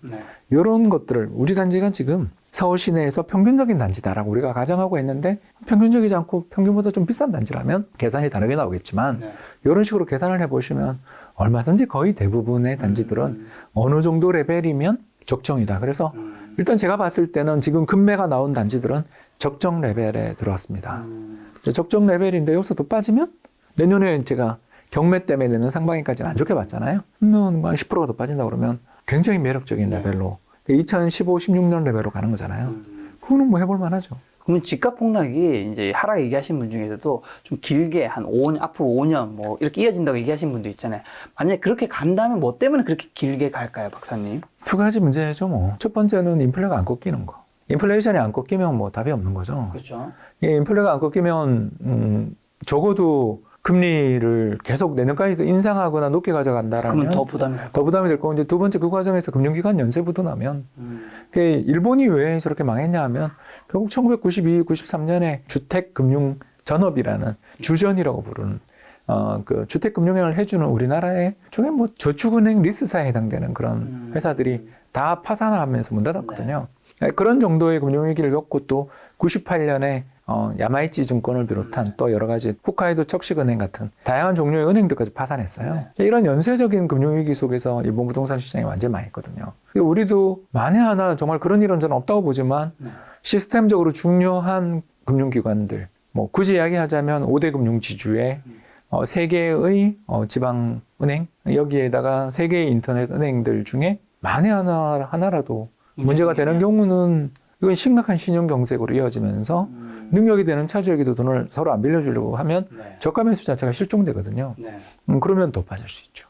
이런 것들을 우리 단지가 지금 서울 시내에서 평균적인 단지다라고 우리가 가정하고 있는데 평균적이지 않고 평균보다 좀 비싼 단지라면 계산이 다르게 나오겠지만 이런 식으로 계산을 해보시면 얼마든지 거의 대부분의 단지들은 어느 정도 레벨이면 적정이다. 그래서 일단 제가 봤을 때는 지금 금매가 나온 단지들은 적정 레벨에 들어왔습니다. 적정 레벨인데 여기서 더 빠지면 내년에 제가 경매 때문에 내년 상반기까지는 안 좋게 봤잖아요. 그러면 10%가 더 빠진다 그러면 굉장히 매력적인 레벨로 2015, 16년 레벨로 가는 거잖아요. 그거는 뭐 해볼 만하죠. 그러면 집값 폭락이 이제 하락 얘기하신 분 중에서도 좀 길게 한 5년, 앞으로 5년 뭐 이렇게 이어진다고 얘기하신 분도 있잖아요. 만약에 그렇게 간다면 뭐 때문에 그렇게 길게 갈까요, 박사님? 두 가지 문제죠, 뭐. 첫 번째는 인플레가 안 꺾이는 거. 인플레이션이 안 꺾이면 뭐 답이 없는 거죠. 그렇죠. 인플레가 안 꺾이면 적어도 금리를 계속 내년까지도 인상하거나 높게 가져간다라면 그러면 더 부담이 갈 더 부담이 될 거고 이제 두 번째 그 과정에서 금융기관 연쇄부도 나면 일본이 왜 저렇게 망했냐 하면 결국 1992, 93년에 주택금융 전업이라는 주전이라고 부르는 그 주택금융을 해주는 우리나라의 쪽에 뭐 저축은행 리스사에 해당되는 그런 회사들이 다 파산하면서 문 닫았거든요. 그런 정도의 금융위기를 겪고 또 98년에 야마이치 증권을 비롯한 또 여러 가지 홋카이도 척식은행 같은 다양한 종류의 은행들까지 파산했어요. 이런 연쇄적인 금융위기 속에서 일본 부동산 시장이 완전히 망했거든요. 우리도 만에 하나 정말 그런 일은 저는 없다고 보지만 시스템적으로 중요한 금융기관들, 뭐 굳이 이야기하자면 5대 금융지주의 3개의 지방은행, 여기에다가 3개의 인터넷 은행들 중에 만에 하나라도 문제가 되는 경우는 이건 심각한 신용경색으로 이어지면서 능력이 되는 차주에게도 돈을 서로 안 빌려주려고 하면 저가 매수 자체가 실종되거든요. 그러면 더 빠질 수 있죠.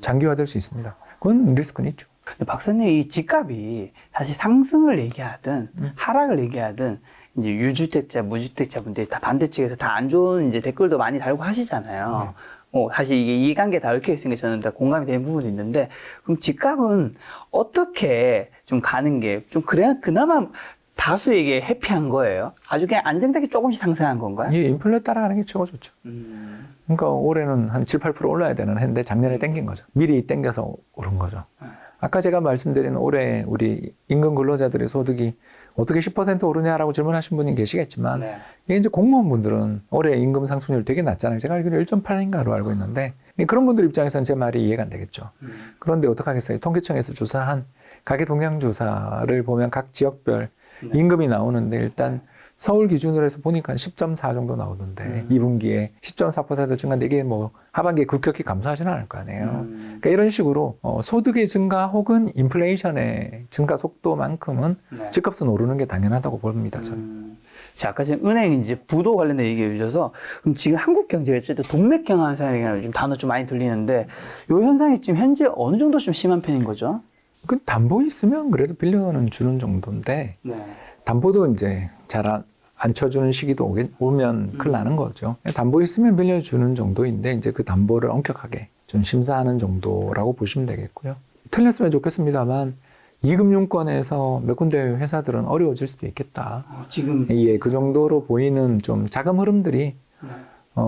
장기화될 수 있습니다. 그건 리스크는 있죠. 근데 박사님, 이 집값이 사실 상승을 얘기하든 하락을 얘기하든 이제 유주택자, 무주택자 분들이 다 반대측에서 다 안 좋은 이제 댓글도 많이 달고 하시잖아요. 사실 이게 이해관계 다 얽혀 있으니까 저는 다 공감이 되는 부분도 있는데, 그럼 집값은 어떻게 좀 가는 게 좀 그래야 그나마 다수에게 해피한 거예요? 아주 그냥 안정되게 조금씩 상승한 건가요? 예, 인플레 따라가는 게 최고 좋죠. 그러니까 올해는 한 7, 8% 올라야 되는 했는데 작년에 땡긴 거죠. 미리 땡겨서 오른 거죠. 아까 제가 말씀드린 올해 우리 임금 근로자들의 소득이 어떻게 10% 오르냐라고 질문하신 분이 계시겠지만 이게 이제 공무원분들은 올해 임금 상승률 되게 낮잖아요. 제가 알기로 1.8인가로 알고 있는데 그런 분들 입장에서는 제 말이 이해가 안 되겠죠. 그런데 어떡하겠어요? 통계청에서 조사한 가계 동향 조사를 보면 각 지역별 임금이 나오는데 일단 서울 기준으로 해서 보니까 10.4 정도 나오던데 2분기에 10.4% 증가인데 이게 뭐 하반기에 급격히 감소하지는 않을 거 아니에요. 그러니까 이런 식으로 소득의 증가 혹은 인플레이션의 증가 속도만큼은 집값은 오르는 게 당연하다고 봅니다. 저는. 자, 아까 지금 은행 이제 부도 관련된 얘기해 주셔서 그럼 지금 한국 경제가 어쨌든 동맥경 현상이라는 좀 단어 좀 많이 들리는데 이 현상이 지금 현재 어느 정도 좀 심한 편인 거죠? 그 담보 있으면 그래도 빌려는 주는 정도인데 담보도 이제 잘 안 쳐주는 시기도 오면 큰일 나는 거죠. 담보 있으면 빌려주는 정도인데 이제 그 담보를 엄격하게 좀 심사하는 정도라고 보시면 되겠고요. 틀렸으면 좋겠습니다만 이 금융권에서 몇 군데 회사들은 어려워질 수도 있겠다. 지금 예, 그 정도로 보이는 좀 자금 흐름들이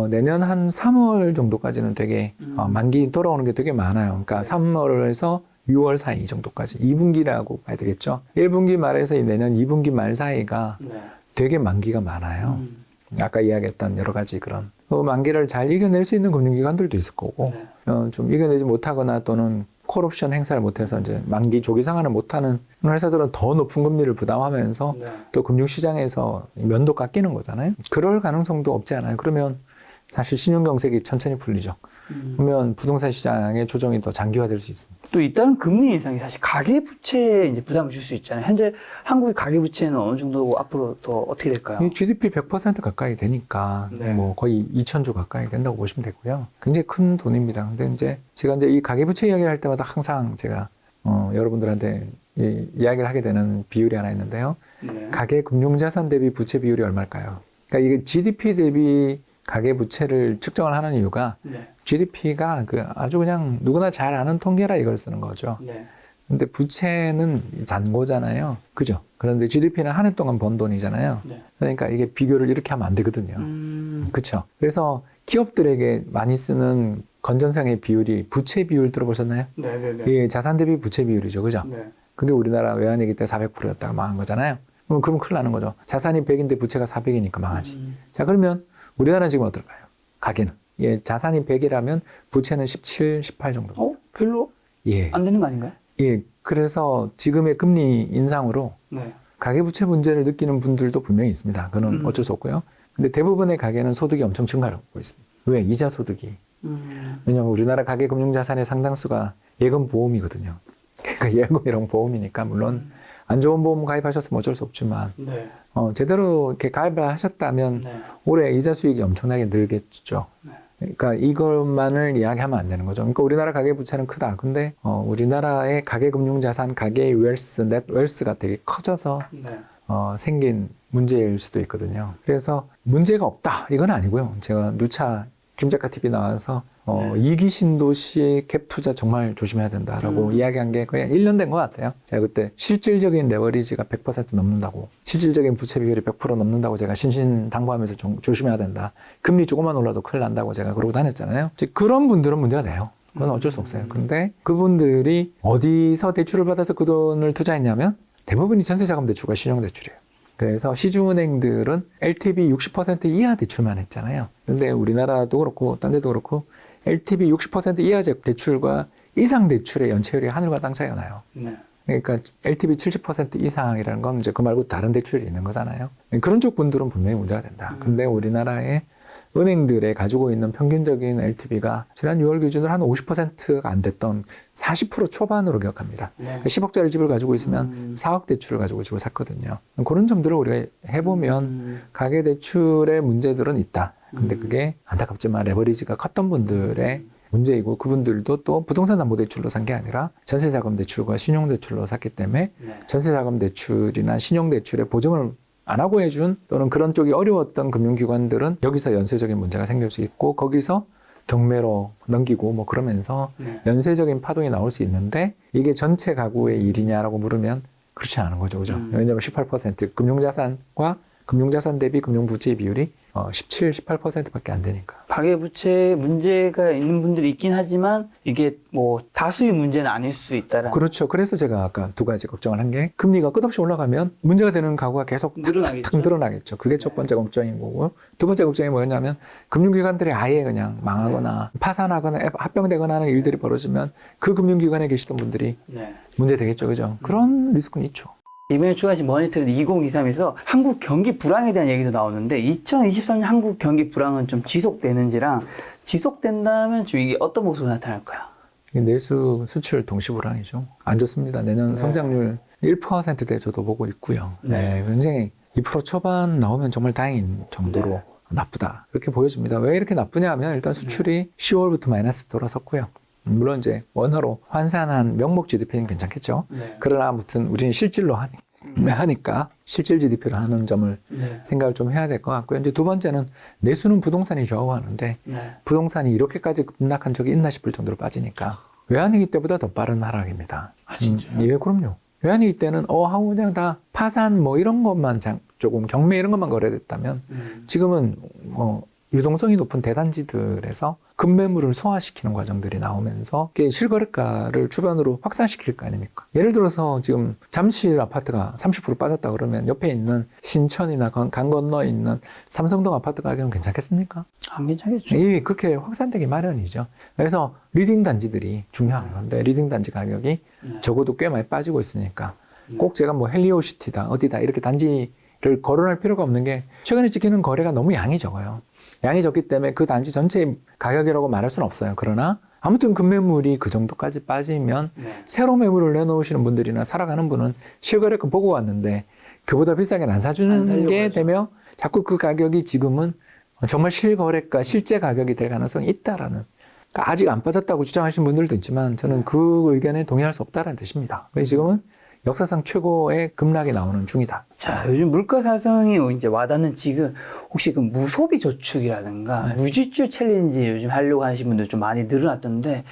내년 한 3월 정도까지는 되게 만기 돌아오는 게 되게 많아요. 그러니까 3월에서 6월 사이 정도까지 2분기라고 봐야 되겠죠. 1분기 말에서 내년 2분기 말 사이가 되게 만기가 많아요. 아까 이야기했던 여러 가지 그런 만기를 잘 이겨낼 수 있는 금융기관들도 있을 거고 좀 이겨내지 못하거나 또는 콜옵션 행사를 못해서 이제 만기 조기 상환을 못하는 회사들은 더 높은 금리를 부담하면서 또 금융시장에서 면도 깎이는 거잖아요. 그럴 가능성도 없지 않아요. 그러면 사실 신용경색이 천천히 풀리죠. 그러면 부동산 시장의 조정이 더 장기화될 수 있습니다. 또 잇따른 금리 인상이 사실 가계부채에 이제 부담을 줄 수 있잖아요. 현재 한국의 가계부채는 어느 정도고 앞으로 더 어떻게 될까요? GDP 100% 가까이 되니까 뭐 거의 2,000조 가까이 된다고 보시면 되고요. 굉장히 큰 돈입니다. 근데 이제 제가 이제 이 가계부채 이야기를 할 때마다 항상 제가 여러분들한테 이야기를 하게 되는 비율이 하나 있는데요. 네. 가계 금융자산 대비 부채 비율이 얼마일까요? 그러니까 이게 GDP 대비 가계 부채를 측정을 하는 이유가 네. GDP가 아주 그냥 누구나 잘 아는 통계라 이걸 쓰는 거죠. 네. 근데 부채는 잔고잖아요. 그죠? 그런데 GDP는 한 해 동안 번 돈이잖아요. 네. 그러니까 이게 비교를 이렇게 하면 안 되거든요. 그렇죠? 그래서 기업들에게 많이 쓰는 건전성의 비율이 부채 비율 들어보셨나요? 네네네. 예, 자산 대비 부채 비율이죠. 그죠? 네. 그게 우리나라 외환위기 때 400%였다가 망한 거잖아요. 그럼 큰일 나는 거죠. 자산이 100인데 부채가 400이니까 망하지. 자, 그러면 우리나라는 지금 어떨까요? 가계는. 예, 자산이 100이라면 부채는 17, 18 정도. 별로 예. 안 되는 거 아닌가요? 예. 그래서 지금의 금리 인상으로 네. 가계부채 문제를 느끼는 분들도 분명히 있습니다. 그건 어쩔 수 없고요. 근데 대부분의 가계는 소득이 엄청 증가하고 있습니다. 왜? 이자 소득이. 왜냐하면 우리나라 가계 금융자산의 상당수가 예금 보험이거든요. 그러니까 예금이랑 보험이니까 물론 안 좋은 보험 가입하셨으면 어쩔 수 없지만 네. 제대로 이렇게 가입을 하셨다면 네. 올해 이자 수익이 엄청나게 늘겠죠. 네. 그러니까 이것만을 이야기하면 안 되는 거죠. 그러니까 우리나라 가계부채는 크다. 근데 우리나라의 가계금융자산, 가계의 웰스, 넷 웰스가 되게 커져서 네. 생긴 문제일 수도 있거든요. 그래서 문제가 없다. 이건 아니고요. 제가 누차 김작가 TV 나와서 이기 신도시의 갭 투자 정말 조심해야 된다라고 이야기한 게 거의 1년 된 것 같아요. 제가 그때 실질적인 레버리지가 100% 넘는다고, 실질적인 부채 비율이 100% 넘는다고 제가 신신당부하면서 좀 조심해야 된다. 금리 조금만 올라도 큰일 난다고 제가 그러고 다녔잖아요. 그런 분들은 문제가 돼요. 그건 어쩔 수 없어요. 근데 그분들이 어디서 대출을 받아서 그 돈을 투자했냐면 대부분이 전세자금 대출과 신용대출이에요. 그래서 시중은행들은 LTV 60% 이하 대출만 했잖아요. 근데 우리나라도 그렇고 딴 데도 그렇고 LTV 60% 이하 대출과 이상 대출의 연체율이 하늘과 땅 차이가 나요. 네. 그러니까 LTV 70% 이상이라는 건 이제 그 말고 다른 대출이 있는 거잖아요. 그런 쪽 분들은 분명히 문제가 된다. 근데 우리나라의 은행들에 가지고 있는 평균적인 LTV가 지난 6월 기준으로 한 50%가 안 됐던 40% 초반으로 기억합니다. 네. 10억짜리 집을 가지고 있으면 4억 대출을 가지고 집을 샀거든요. 그런 점들을 우리가 해보면 가계대출의 문제들은 있다. 근데 그게 안타깝지만 레버리지가 컸던 분들의 문제이고 그분들도 또 부동산 담보대출로 산 게 아니라 전세자금 대출과 신용대출로 샀기 때문에 네. 전세자금 대출이나 신용대출의 보증을 안 하고 해준 또는 그런 쪽이 어려웠던 금융기관들은 여기서 연쇄적인 문제가 생길 수 있고 거기서 경매로 넘기고 뭐 그러면서 네. 연쇄적인 파동이 나올 수 있는데 이게 전체 가구의 일이냐라고 물으면 그렇지 않은 거죠. 그죠? 왜냐하면 18% 금융자산과 금융자산 대비 금융부채 비율이 17, 18%밖에 안 되니까. 가계부채 문제가 있는 분들이 있긴 하지만 이게 뭐 다수의 문제는 아닐 수 있다라는. 그렇죠. 그래서 제가 아까 두 가지 걱정을 한 게 금리가 끝없이 올라가면 문제가 되는 가구가 계속 탁탁 늘어나겠죠. 그게 첫 번째 걱정인 거고 두 번째 걱정이 뭐였냐면 금융기관들이 아예 그냥 망하거나 파산하거나 합병되거나 하는 일들이 벌어지면 그 금융기관에 계시던 분들이 네. 문제 되겠죠. 그죠? 그런 리스크는 있죠. 이번에 추가하신 머니트렌드 2023에서 한국 경기 불황에 대한 얘기도 나오는데 2023년 한국 경기 불황은 좀 지속되는지랑 지속된다면 좀 이게 어떤 모습으로 나타날까요? 내수 수출 동시 불황이죠. 안 좋습니다. 내년 네. 성장률 1%대 저도 보고 있고요. 네, 굉장히 2% 초반 나오면 정말 다행인 정도로 나쁘다. 그렇게 보여집니다. 왜 이렇게 나쁘냐 하면 일단 수출이 10월부터 마이너스 돌아섰고요. 물론 이제 원화로 환산한 명목 GDP는 괜찮겠죠. 네. 그러나 아무튼 우리는 실질로 하니까 실질 GDP를 하는 점을 생각을 좀 해야 될 것 같고요. 이제 두 번째는 내수는 부동산이 좌우하는데 부동산이 이렇게까지 급락한 적이 있나 싶을 정도로 빠지니까 외환위기 때보다 더 빠른 하락입니다. 아, 진짜요? 예, 그럼요. 외환위기 때는 하고 그냥 다 파산 뭐 이런 것만 조금 경매 이런 것만 거래됐다면 지금은 유동성이 높은 대단지들에서 급매물을 소화시키는 과정들이 나오면서 실거래가를 주변으로 확산시킬 거 아닙니까? 예를 들어서 지금 잠실 아파트가 30% 빠졌다 그러면 옆에 있는 신천이나 강 건너에 있는 삼성동 아파트 가격은 괜찮겠습니까? 안 괜찮겠죠. 예, 그렇게 확산되기 마련이죠. 그래서 리딩 단지들이 중요한 건데 리딩 단지 가격이 적어도 꽤 많이 빠지고 있으니까 꼭 제가 뭐 헬리오시티다 어디다 이렇게 단지를 거론할 필요가 없는 게 최근에 찍히는 거래가 너무 양이 적어요. 양이 적기 때문에 그 단지 전체의 가격이라고 말할 수는 없어요. 그러나 아무튼 급매물이 그 정도까지 빠지면 새로 매물을 내놓으시는 분들이나 살아가는 분은 실거래가 보고 왔는데 그보다 비싸게 안 사주는 게 되며 자꾸 그 가격이 지금은 정말 실거래가 실제 가격이 될 가능성이 있다라는 그러니까 아직 안 빠졌다고 주장하시는 분들도 있지만 저는 그 의견에 동의할 수 없다는 뜻입니다. 그래서 지금은 역사상 최고의 급락이 나오는 중이다. 자, 요즘 물가 상승이 이제 와닿는 지금 혹시 그 무소비 저축이라든가 무지출 챌린지 요즘 하려고 하시는 분들 좀 많이 늘어났던데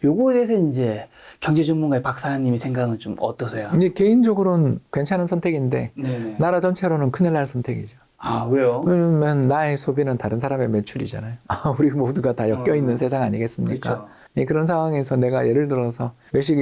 요거에 대해서 이제 경제 전문가의 박사님이 생각은 좀 어떠세요? 이제 개인적으로는 괜찮은 선택인데 네네. 나라 전체로는 큰일 날 선택이죠. 아, 왜요? 왜냐면 나의 소비는 다른 사람의 매출이잖아요. 우리 모두가 다 엮여있는 세상 아니겠습니까? 그렇죠. 예, 그런 상황에서 내가 예를 들어서 외식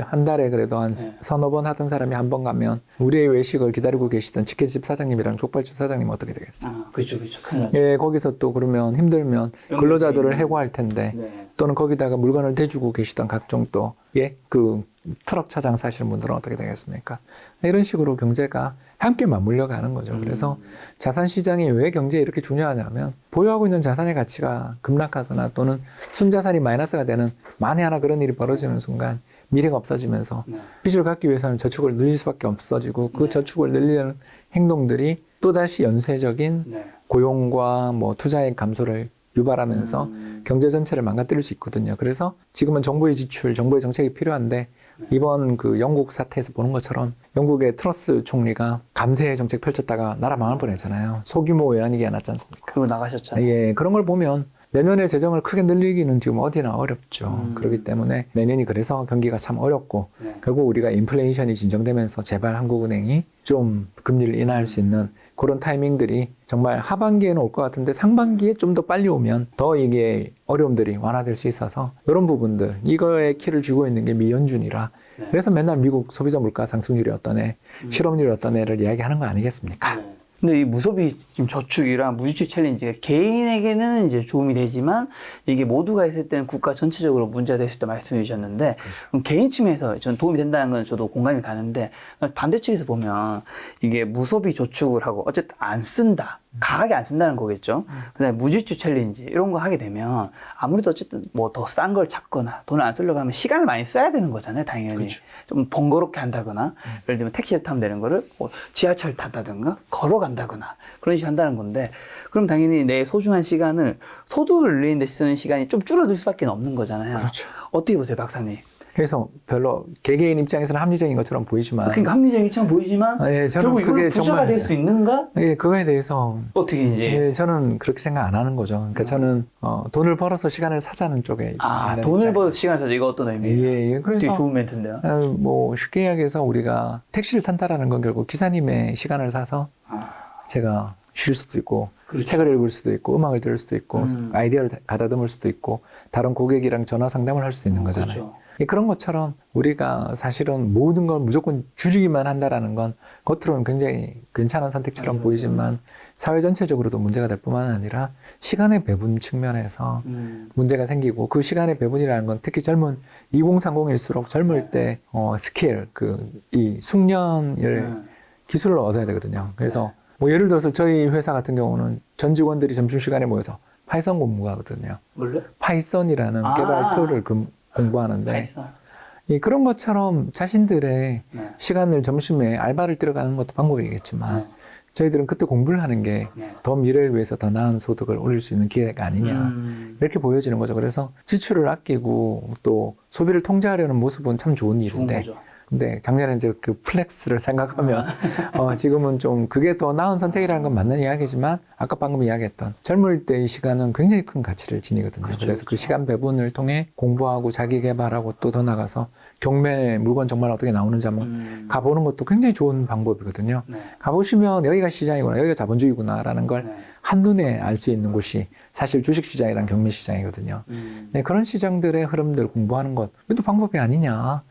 한 달에 그래도 한 서너 번 하던 사람이 한 번 가면 우리의 외식을 기다리고 계시던 치킨집 사장님이랑 족발집 사장님 어떻게 되겠어요? 아, 그렇죠. 큰일 나죠. 예, 거기서 또 그러면 힘들면 근로자들을 해고할 텐데 네. 또는 거기다가 물건을 대주고 계시던 각종 또 예, 그 트럭 차장 사시는 분들은 어떻게 되겠습니까? 이런 식으로 경제가 함께 맞물려 가는 거죠. 그래서 자산 시장이 왜 경제에 이렇게 중요하냐면 보유하고 있는 자산의 가치가 급락하거나 또는 순자산이 마이너스가 되는 만에 하나 그런 일이 벌어지는 순간 미래가 없어지면서 빚을 갚기 위해서는 저축을 늘릴 수밖에 없어지고 그 저축을 늘리는 행동들이 또다시 연쇄적인 고용과 뭐 투자의 감소를 유발하면서 경제 전체를 망가뜨릴 수 있거든요. 그래서 지금은 정부의 지출, 정부의 정책이 필요한데 이번 그 영국 사태에서 보는 것처럼 영국의 트러스 총리가 감세 정책 펼쳤다가 나라 망할 뻔했잖아요. 소규모 외환위기가 났지 않습니까? 그리고 나가셨잖아요. 예, 그런 걸 보면 내년에 재정을 크게 늘리기는 지금 어디나 어렵죠. 그렇기 때문에 내년이 그래서 경기가 참 어렵고 결국 우리가 인플레이션이 진정되면서 제발 한국은행이 좀 금리를 인하할 수 있는 그런 타이밍들이 정말 하반기에는 올 것 같은데 상반기에 좀 더 빨리 오면 더 이게 어려움들이 완화될 수 있어서 이런 부분들 이거에 키를 쥐고 있는 게 미연준이라 그래서 맨날 미국 소비자 물가 상승률이 어떠네 실업률이 어떠네를 이야기하는 거 아니겠습니까? 근데 이 무소비 지금 저축이랑 무지출 챌린지가 개인에게는 이제 도움이 되지만 이게 모두가 있을 때는 국가 전체적으로 문제가 될 수 있다 말씀해 주셨는데 그럼 개인 측면에서 전 도움이 된다는 건 저도 공감이 가는데 반대측에서 보면 이게 무소비 저축을 하고 어쨌든 안 쓴다. 가하게 안 쓴다는 거겠죠. 그다음에 무지출 챌린지 이런 거 하게 되면 아무래도 어쨌든 뭐 더 싼 걸 찾거나 돈을 안 쓰려고 하면 시간을 많이 써야 되는 거잖아요. 당연히. 그렇죠. 좀 번거롭게 한다거나 예를 들면 택시를 타면 되는 거를 뭐 지하철 탄다든가 걸어간다거나 그런 식으로 한다는 건데 그럼 당연히 내 소중한 시간을 소득을 늘리는 데 쓰는 시간이 좀 줄어들 수밖에 없는 거잖아요. 그렇죠. 어떻게 보세요, 박사님? 그래서 별로 개개인 입장에서는 합리적인 것처럼 보이지만 그러니까 합리적인 처럼 보이지만 예, 저는 결국 이걸 그게 부자가 정말 될 수 있는가? 예, 그거에 대해서 어떻게 이제 예, 저는 그렇게 생각 안 하는 거죠. 그러니까 저는 돈을 벌어서 시간을 사자는 쪽에 있는 돈을 입장. 벌어서 시간을 써서 이거 어떤 의미예요? 예, 그래서 되게 좋은 멘트인데요. 뭐 쉽게 이야기해서 우리가 택시를 탄다라는 건 결국 기사님의 시간을 사서 제가 쉴 수도 있고 그렇죠. 책을 읽을 수도 있고 음악을 들을 수도 있고 아이디어를 가다듬을 수도 있고 다른 고객이랑 전화 상담을 할 수도 있는 거잖아요. 그렇죠. 그런 것처럼 우리가 사실은 모든 걸 무조건 줄이기만 한다라는 건 겉으로는 굉장히 괜찮은 선택처럼 맞아요. 보이지만 사회 전체적으로도 문제가 될 뿐만 아니라 시간의 배분 측면에서 문제가 생기고 그 시간의 배분이라는 건 특히 젊은 2030일수록 젊을 때 스킬, 이 숙련을 기술을 얻어야 되거든요. 그래서 뭐 예를 들어서 저희 회사 같은 경우는 전 직원들이 점심시간에 모여서 파이썬 공부하거든요. 몰래? 파이썬이라는 개발 툴을 공부하는데 그런 것처럼 자신들의 시간을 점심에 알바를 들어가는 것도 방법이겠지만 저희들은 그때 공부를 하는 게 더 미래를 위해서 더 나은 소득을 올릴 수 있는 기회가 아니냐 이렇게 보여지는 거죠. 그래서 지출을 아끼고 또 소비를 통제하려는 모습은 참 좋은 일인데 근데 작년에 이제 그 플렉스를 생각하면 지금은 좀 그게 더 나은 선택이라는 건 맞는 이야기지만 아까 방금 이야기했던 젊을 때의 시간은 굉장히 큰 가치를 지니거든요. 그렇죠, 그래서 그 시간 배분을 통해 공부하고 자기 개발하고 또 더 나가서 경매 물건 정말 어떻게 나오는지 한번 가보는 것도 굉장히 좋은 방법이거든요. 가보시면 여기가 시장이구나, 여기가 자본주의구나라는 걸 한눈에 알 수 있는 곳이 사실 주식시장이랑 경매시장이거든요. 그런 시장들의 흐름들 공부하는 것, 이것도 방법이 아니냐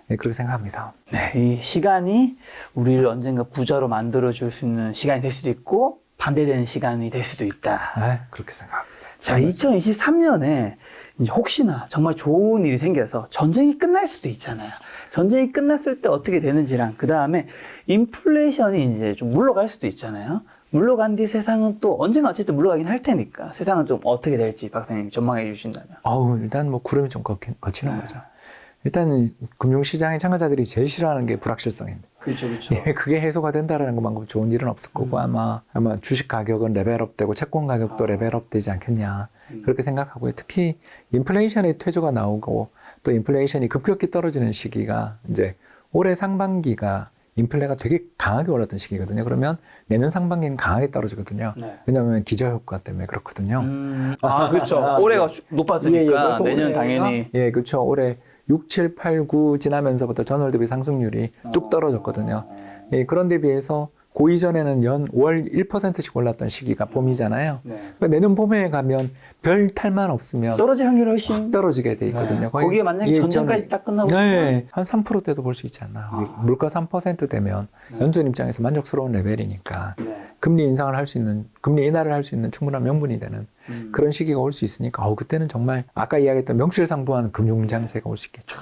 그렇게 생각합니다. 네, 이 시간이 우리를 언젠가 부자로 만들어줄 수 있는 시간이 될 수도 있고 반대되는 시간이 될 수도 있다. 그렇게 생각합니다. 자, 2023년에 이제 혹시나 정말 좋은 일이 생겨서 전쟁이 끝날 수도 있잖아요. 전쟁이 끝났을 때 어떻게 되는지랑 그 다음에 인플레이션이 이제 좀 물러갈 수도 있잖아요. 물러간 뒤 세상은 또 언젠가 어쨌든 물러가긴 할 테니까 세상은 좀 어떻게 될지 박사님 전망해 주신다면. 일단 뭐 구름이 좀 거치는 거죠. 일단 금융시장의 참가자들이 제일 싫어하는 게 불확실성인데. 그렇죠, 그렇죠. 예, 그게 해소가 된다라는 것만큼 좋은 일은 없을 거고 아마 주식 가격은 레벨업되고 채권 가격도 레벨업되지 않겠냐 그렇게 생각하고요. 특히 인플레이션의 퇴조가 나오고 또 인플레이션이 급격히 떨어지는 시기가 이제 올해 상반기가 인플레가 되게 강하게 올랐던 시기거든요. 그러면 내년 상반기는 강하게 떨어지거든요. 네. 왜냐하면 기저효과 때문에 그렇거든요. 그렇죠. 올해가 높았으니까 내년 당연히. 예, 그렇죠. 올해 6, 7, 8, 9 지나면서부터 전월 대비 상승률이 뚝 떨어졌거든요. 예, 그런데 비해서 그 이전에는 월 1%씩 올랐던 시기가 봄이잖아요. 네. 그러니까 내년 봄에 가면 별 탈만 없으면 떨어질 확률이 훨씬 떨어지게 돼 있거든요. 거의 거기에 만약에 전년까지 딱 끝나고 네, 한 3%대도 볼 수 있지 않나. 물가 3% 되면 연준 입장에서 만족스러운 레벨이니까 금리 인상을 할 수 있는, 금리 인하를 할 수 있는 충분한 명분이 되는 그런 시기가 올 수 있으니까 그때는 정말 아까 이야기했던 명실상부한 금융장세가 올 수 있겠죠.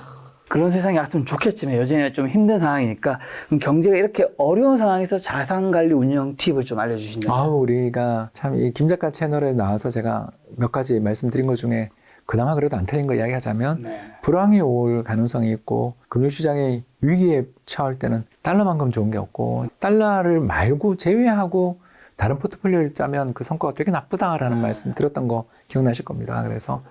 그런 세상이 왔으면 좋겠지만 여전히 좀 힘든 상황이니까 그럼 경제가 이렇게 어려운 상황에서 자산관리 운영 팁을 좀 알려주신다면. 우리가 참 이 김 작가 채널에 나와서 제가 몇 가지 말씀드린 것 중에 그나마 그래도 안 틀린 거 이야기하자면 불황이 올 가능성이 있고 금융시장이 위기에 처할 때는 달러만큼 좋은 게 없고 달러를 말고 제외하고 다른 포트폴리오를 짜면 그 성과가 되게 나쁘다라는 말씀 드렸던 거 기억나실 겁니다. 그래서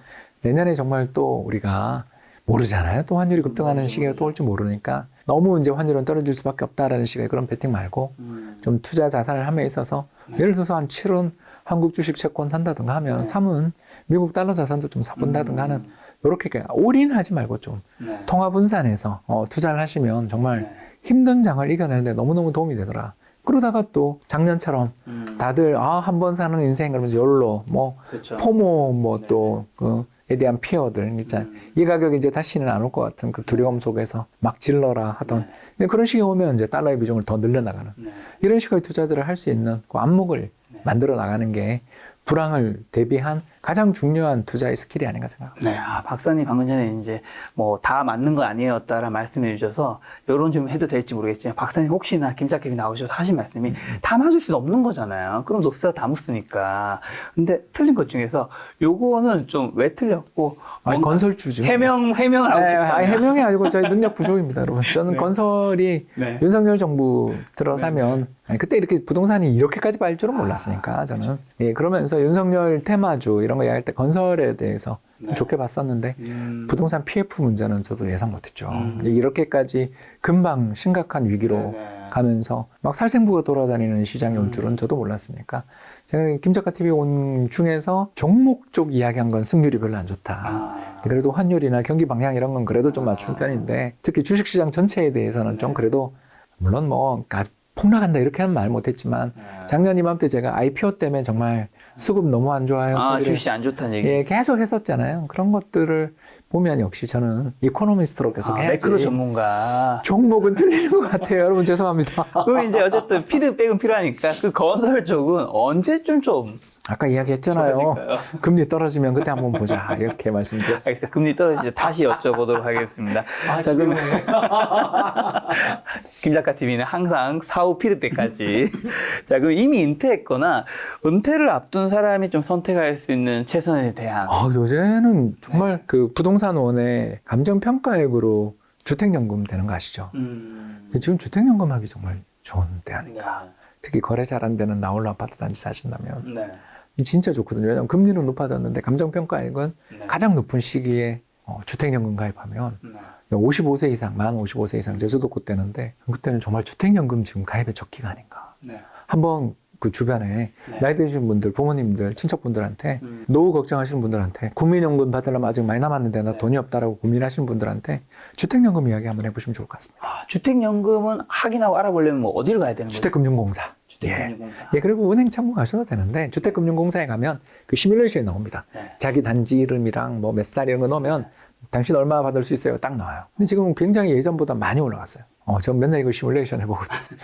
내년에 정말 또 우리가 모르잖아요. 또 환율이 급등하는 시기가 또 올지 모르니까 너무 이제 환율은 떨어질 수밖에 없다라는 시기에 그런 베팅 말고 좀 투자 자산을 함에 있어서 예를 들어서 한 7은 한국 주식 채권 산다든가 하면 3은 미국 달러 자산도 좀 사본다든가 하는 이렇게 올인하지 말고 좀 통화 분산해서 투자를 하시면 정말 힘든 장을 이겨내는데 너무너무 도움이 되더라. 그러다가 또 작년처럼 다들 한 번 사는 인생 그러면서 욜로 그렇죠. 포모 에 대한 피어들 있잖아요. 이 가격이 이제 다시는 안 올 것 같은 그 두려움 속에서 막 질러라 하던 그런 식이 오면 이제 달러의 비중을 더 늘려나가는 이런 식의 투자들을 할 수 있는 그 안목을 만들어 나가는 게 불황을 대비한 가장 중요한 투자의 스킬이 아닌가 생각합니다. 네, 박사님 방금 전에 이제 다 맞는 거 아니었다라는 말씀해 주셔서 이런 좀 해도 될지 모르겠지만 박사님 혹시나 김작겸이 나오셔서 하신 말씀이 다 맞을 수는 없는 거잖아요. 그럼 녹수가 다 묻으니까. 근데 틀린 것 중에서 요거는 좀 왜 틀렸고 건설주죠. 해명을 하고 싶다. 해명이 아니고 저희 능력 부족입니다, 여러분. 저는 건설이 윤석열 정부 들어서면 그때 이렇게 부동산이 이렇게까지 빠질 줄은 몰랐으니까 저는 그러면서 윤석열 테마주 이런 거 이야기할 때 건설에 대해서 좋게 봤었는데 부동산 PF 문제는 저도 예상 못했죠. 이렇게까지 금방 심각한 위기로 가면서 막 살생부가 돌아다니는 시장이 올 줄은 저도 몰랐으니까 제가 김작가 TV 온 중에서 종목 쪽 이야기한 건 승률이 별로 안 좋다. 그래도 환율이나 경기 방향 이런 건 그래도 좀 맞춘 편인데 특히 주식시장 전체에 대해서는 좀 그래도 물론 폭락한다 이렇게는 말 못했지만 작년 이맘때 제가 IPO 때문에 정말 수급 너무 안 좋아요. 주식 안 좋다는 얘기. 계속 했었잖아요. 그런 것들을 보면 역시 저는 이코노미스트로 계속 해야지. 매크로 전문가. 종목은 틀리는 것 같아요. 여러분 죄송합니다. 그럼 이제 어쨌든 피드백은 필요하니까 그 건설 쪽은 언제쯤 좀 아까 이야기했잖아요. 좋아질까요? 금리 떨어지면 그때 한번 보자. 이렇게 말씀드렸어요. 알겠습니다. 금리 떨어질 때 다시 여쭤보도록 하겠습니다. 자, 그러면 김작가 TV는 항상 사후 피드백까지. 자, 그럼 이미 은퇴했거나 은퇴를 앞둔 사람이 좀 선택할 수 있는 최선에 대한. 요새는 정말 그 부동산원의 감정평가액으로 주택연금 되는 거 아시죠? 지금 주택연금 하기 정말 좋은 때 아닌가. 특히 거래 잘 안 되는 나홀로 아파트 단지 사신다면 진짜 좋거든요. 왜냐하면 금리는 높아졌는데 감정평가액은 가장 높은 시기에 주택연금 가입하면 55세 이상, 만 55세 이상 제주도 그때는데 그때는 정말 주택연금 지금 가입의 적기가 아닌가. 한번 그 주변에 나이 드신 분들, 부모님들, 친척분들한테 노후 걱정하시는 분들한테 국민연금 받으려면 아직 많이 남았는데 나 돈이 없다라고 고민하시는 분들한테 주택연금 이야기 한번 해보시면 좋을 것 같습니다. 주택연금은 확인하고 알아보려면 어디를 가야 되는 거예요? 주택금융공사. 주택금융공사. 그리고 은행 참고 가셔도 되는데 주택금융공사에 가면 그 시뮬레이션이 나옵니다. 자기 단지 이름이랑 몇 살 이런 거 넣으면 당신 얼마 받을 수 있어요? 딱 나와요. 근데 지금은 굉장히 예전보다 많이 올라갔어요. 전 맨날 이거 시뮬레이션 해보거든요.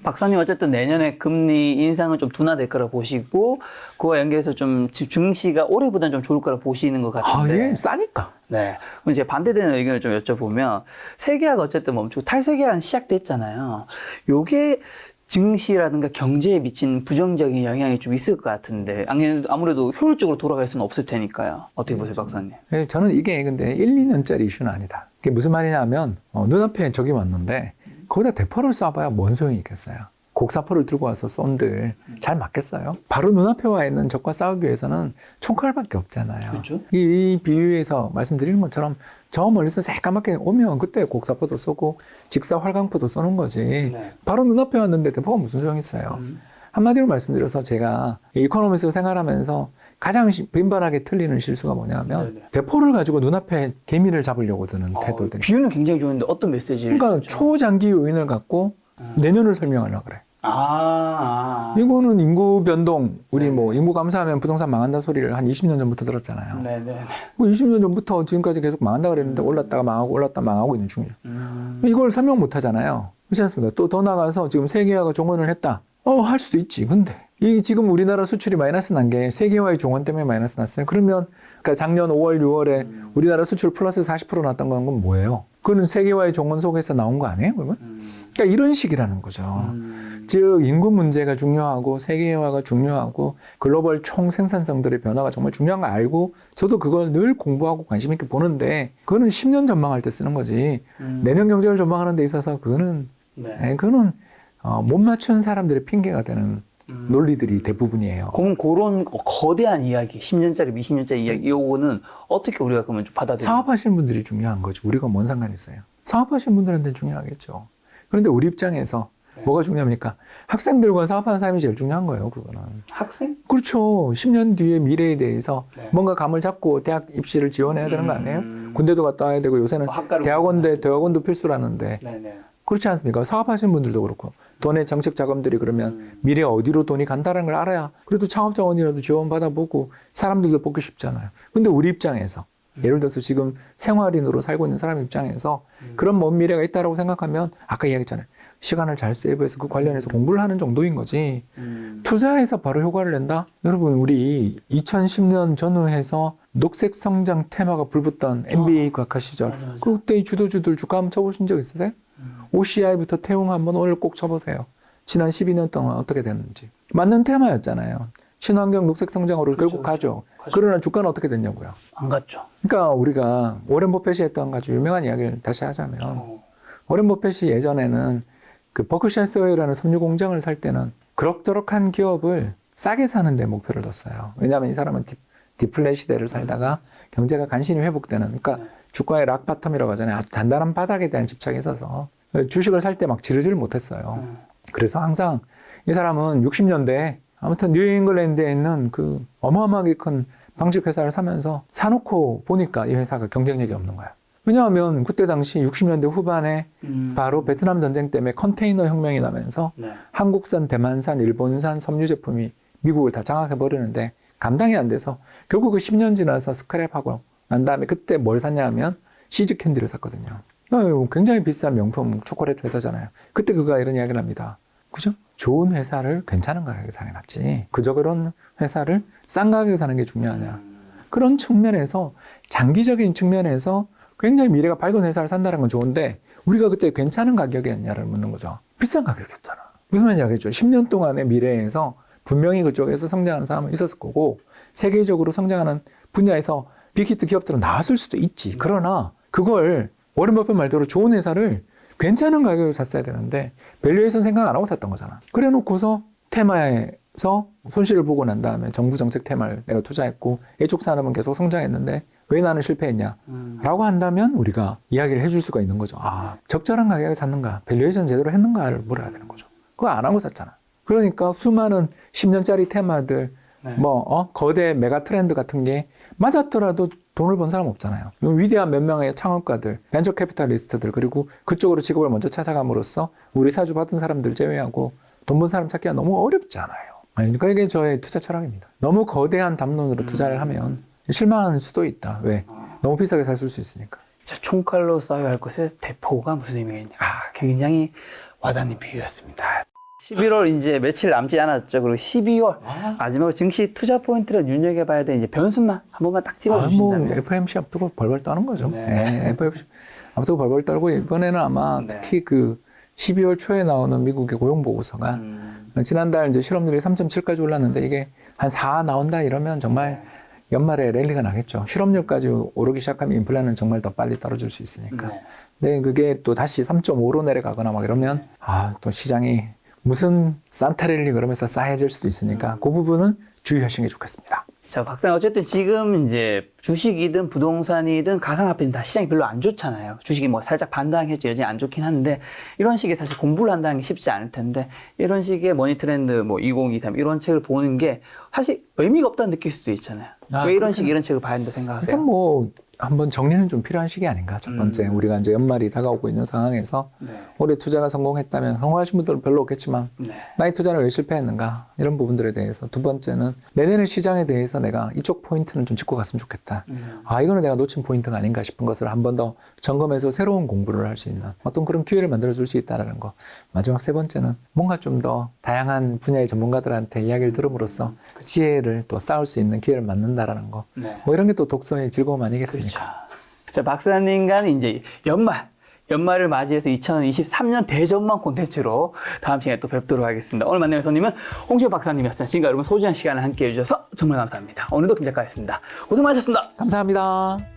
박사님 어쨌든 내년에 금리 인상은 좀 둔화될 거라 보시고 그와 연계해서 좀 증시가 올해보다는 좀 좋을 거라 보시는 것 같은데. 싸니까. 네. 그럼 이제 반대되는 의견을 좀 여쭤보면 세계화가 어쨌든 멈추고 탈세계화는 시작됐잖아요. 요게 증시라든가 경제에 미친 부정적인 영향이 좀 있을 것 같은데 아무래도 효율적으로 돌아갈 수는 없을 테니까요. 어떻게 보세요, 박사님? 저는 이게 근데 1, 2년짜리 이슈는 아니다. 그게 무슨 말이냐면 눈앞에 적이 왔는데 거기다 대포를 쏴봐야 뭔 소용이 있겠어요. 곡사포를 들고 와서 쏜들 잘 맞겠어요? 바로 눈앞에 와 있는 적과 싸우기 위해서는 총칼밖에 없잖아요. 그렇죠. 이 비유에서 말씀드리는 것처럼 저 멀리서 새까맣게 오면 그때 곡사포도 쏘고 직사 활강포도 쏘는 거지. 네. 바로 눈앞에 왔는데 대포가 무슨 소용이 있어요? 한마디로 말씀드려서 제가 이코노미스를 생활하면서 가장 빈번하게 틀리는 실수가 뭐냐면 네네. 대포를 가지고 눈앞에 개미를 잡으려고 드는 태도들. 비유는 굉장히 좋은데 어떤 메시지를? 그러니까 초장기 요인을 갖고 내년을 설명하려고 그래. 이거는 인구 변동, 우리 뭐 인구 감소하면 부동산 망한다는 소리를 한 20년 전부터 들었잖아요. 네네. 뭐 20년 전부터 지금까지 계속 망한다 그랬는데 올랐다가 망하고 올랐다 망하고 있는 중이에요. 이걸 설명 못 하잖아요. 그렇지 않습니까? 또 더 나가서 지금 세계화가 종언을 했다. 할 수도 있지. 근데 이 지금 우리나라 수출이 마이너스 난 게 세계화의 종언 때문에 마이너스 났어요. 그러면 그러니까 작년 5월, 6월에 우리나라 수출 플러스 40% 났던 건 뭐예요? 그거는 세계화의 종언 속에서 나온 거 아니에요? 그러면? 그러니까 이런 식이라는 거죠. 즉 인구 문제가 중요하고 세계화가 중요하고 글로벌 총 생산성들의 변화가 정말 중요한 거 알고 저도 그걸 늘 공부하고 관심 있게 보는데 그거는 10년 전망할 때 쓰는 거지. 내년 경제를 전망하는 데 있어서 그거는 못 맞춘 사람들의 핑계가 되는 논리들이 대부분이에요. 그럼 그런 거대한 이야기, 10년짜리, 20년짜리 이야기, 요거는 어떻게 우리가 그러면 좀 받아들여요? 사업하시는 분들이 중요한 거죠. 우리가 뭔 상관이 있어요. 사업하시는 분들한테는 중요하겠죠. 그런데 우리 입장에서 뭐가 중요합니까? 학생들과 사업하는 사람이 제일 중요한 거예요, 그거는. 학생? 그렇죠. 10년 뒤의 미래에 대해서 뭔가 감을 잡고 대학 입시를 지원해야 되는 거 아니에요? 군대도 갔다 와야 되고 요새는 대학원도 필수라는데. 네네. 그렇지 않습니까? 사업하시는 분들도 그렇고 돈의 정책 자금들이 그러면 미래 어디로 돈이 간다는 걸 알아야 그래도 창업 자원이라도 지원 받아보고 사람들도 뽑기 쉽잖아요. 근데 우리 입장에서 예를 들어서 지금 생활인으로 살고 있는 사람 입장에서 그런 먼 미래가 있다라고 생각하면 아까 이야기했잖아요. 시간을 잘 세이브해서 그 관련해서 공부를 하는 정도인 거지. 투자해서 바로 효과를 낸다? 여러분 우리 2010년 전후해서 녹색 성장 테마가 불붙던 MBA 과학 시절 맞아. 그때 이 주도주들 주가 한번 쳐보신 적 있으세요? OCI부터 태웅 한번 오늘 꼭 쳐보세요. 지난 12년 동안 어떻게 됐는지. 맞는 테마였잖아요. 친환경 녹색 성장으로 결국 가죠. 그러나 주가는 어떻게 됐냐고요. 안 갔죠. 그러니까 우리가 워렌 버핏이 했던 아주 유명한 이야기를 다시 하자면 워렌 버핏이 예전에는 그 버크셔 소일이라는 섬유 공장을 살 때는 그럭저럭한 기업을 싸게 사는 데 목표를 뒀어요. 왜냐하면 이 사람은 디플레 시대를 살다가 경제가 간신히 회복되는 그러니까 주가의 락 바텀이라고 하잖아요. 아주 단단한 바닥에 대한 집착이 있어서 주식을 살 때 막 지르지를 못했어요. 그래서 항상 이 사람은 60년대 아무튼 뉴잉글랜드에 있는 그 어마어마하게 큰 방직 회사를 사면서 사놓고 보니까 이 회사가 경쟁력이 없는 거야. 왜냐하면 그때 당시 60년대 후반에 바로 베트남 전쟁 때문에 컨테이너 혁명이 나면서 한국산, 대만산, 일본산 섬유 제품이 미국을 다 장악해 버리는데 감당이 안 돼서 결국 그 10년 지나서 스크랩하고 난 다음에 그때 뭘 샀냐 하면 시즈 캔디를 샀거든요. 굉장히 비싼 명품 초콜릿 회사잖아요. 그때 그가 이런 이야기를 합니다. 그죠? 좋은 회사를 괜찮은 가격에 사는 게 낫지. 그저 그런 회사를 싼 가격에 사는 게 중요하냐. 그런 측면에서 장기적인 측면에서 굉장히 미래가 밝은 회사를 산다는 건 좋은데 우리가 그때 괜찮은 가격이었냐를 묻는 거죠. 비싼 가격이었잖아. 무슨 말인지 알겠죠? 10년 동안의 미래에서 분명히 그쪽에서 성장하는 사람은 있었을 거고 세계적으로 성장하는 분야에서 빅히트 기업들은 나왔을 수도 있지. 그러나 그걸 워렌 버핏 말대로 좋은 회사를 괜찮은 가격에 샀어야 되는데 밸류에이션 생각 안 하고 샀던 거잖아. 그래 놓고서 테마에서 손실을 보고 난 다음에 정부 정책 테마를 내가 투자했고 이쪽 산업은 계속 성장했는데 왜 나는 실패했냐 라고 한다면 우리가 이야기를 해줄 수가 있는 거죠. 적절한 가격에 샀는가 밸류에이션 제대로 했는가를 물어야 되는 거죠. 그거 안 하고 샀잖아. 그러니까 수많은 10년짜리 테마들 거대 메가 트렌드 같은 게 맞았더라도 돈을 번 사람 없잖아요. 위대한 몇 명의 창업가들, 벤처 캐피탈리스트들 그리고 그쪽으로 직업을 먼저 찾아감으로써 우리 사주 받은 사람들 제외하고 돈 번 사람 찾기가 너무 어렵잖아요. 그러니까 이게 저의 투자 철학입니다. 너무 거대한 담론으로 투자를 하면 실망할 수도 있다. 왜? 너무 비싸게 살 수 있으니까. 총칼로 싸워야 할 것에 대포가 무슨 의미가 있냐. 굉장히 와닿는 비유였습니다. 11월 이제 며칠 남지 않았죠. 그리고 12월 마지막으로 증시 투자 포인트를 눈여겨봐야 될 이제 변수만 한 번만 딱 집어주신다면. FOMC 앞두고 벌벌 떠는 거죠. FOMC 앞두고 벌벌 떨고 이번에는 아마 특히 그 12월 초에 나오는 미국의 고용 보고서가 지난달 이제 실업률이 3.7까지 올랐는데 이게 한 4 나온다 이러면 정말 연말에 랠리가 나겠죠. 실업률까지 오르기 시작하면 인플레는 정말 더 빨리 떨어질 수 있으니까. 근데 그게 또 다시 3.5로 내려가거나 막 이러면 또 시장이 무슨 산타 랠리 그러면서 싸해질 수도 있으니까 그 부분은 주의하시는 게 좋겠습니다. 자, 박사님, 어쨌든 지금 이제 주식이든 부동산이든 가상화폐는 다 시장이 별로 안 좋잖아요. 주식이 뭐 살짝 반등했죠. 여전히 안 좋긴 한데, 이런 식의 사실 공부를 한다는 게 쉽지 않을 텐데, 이런 식의 머니 트렌드 뭐 2023 이런 책을 보는 게 사실 의미가 없다는 느낄 수도 있잖아요. 왜 이런 식 이런 책을 봐야 된다고 생각하세요? 일단 뭐 한번 정리는 좀 필요한 시기 아닌가. 첫 번째 우리가 이제 연말이 다가오고 있는 상황에서 올해 투자가 성공했다면 성공하신 분들은 별로 없겠지만 나의 투자를 왜 실패했는가 이런 부분들에 대해서. 두 번째는 내년의 시장에 대해서 내가 이쪽 포인트는 좀 짚고 갔으면 좋겠다. 이거는 내가 놓친 포인트가 아닌가 싶은 것을 한 번 더 점검해서 새로운 공부를 할 수 있는 어떤 그런 기회를 만들어줄 수 있다는 거. 마지막 세 번째는 뭔가 좀 더 다양한 분야의 전문가들한테 이야기를 들음으로써 지혜를 또 쌓을 수 있는 기회를 만든다라는 거. 뭐 이런 게 또 독서의 즐거움 아니겠습니까? 자, 박사님과는 이제 연말을 맞이해서 2023년 대전망 콘텐츠로 다음 시간에 또 뵙도록 하겠습니다. 오늘 만나는 손님은 홍시호 박사님이었습니다. 지금까지 여러분 소중한 시간을 함께 해주셔서 정말 감사합니다. 오늘도 김 작가였습니다. 고생 많으셨습니다. 감사합니다.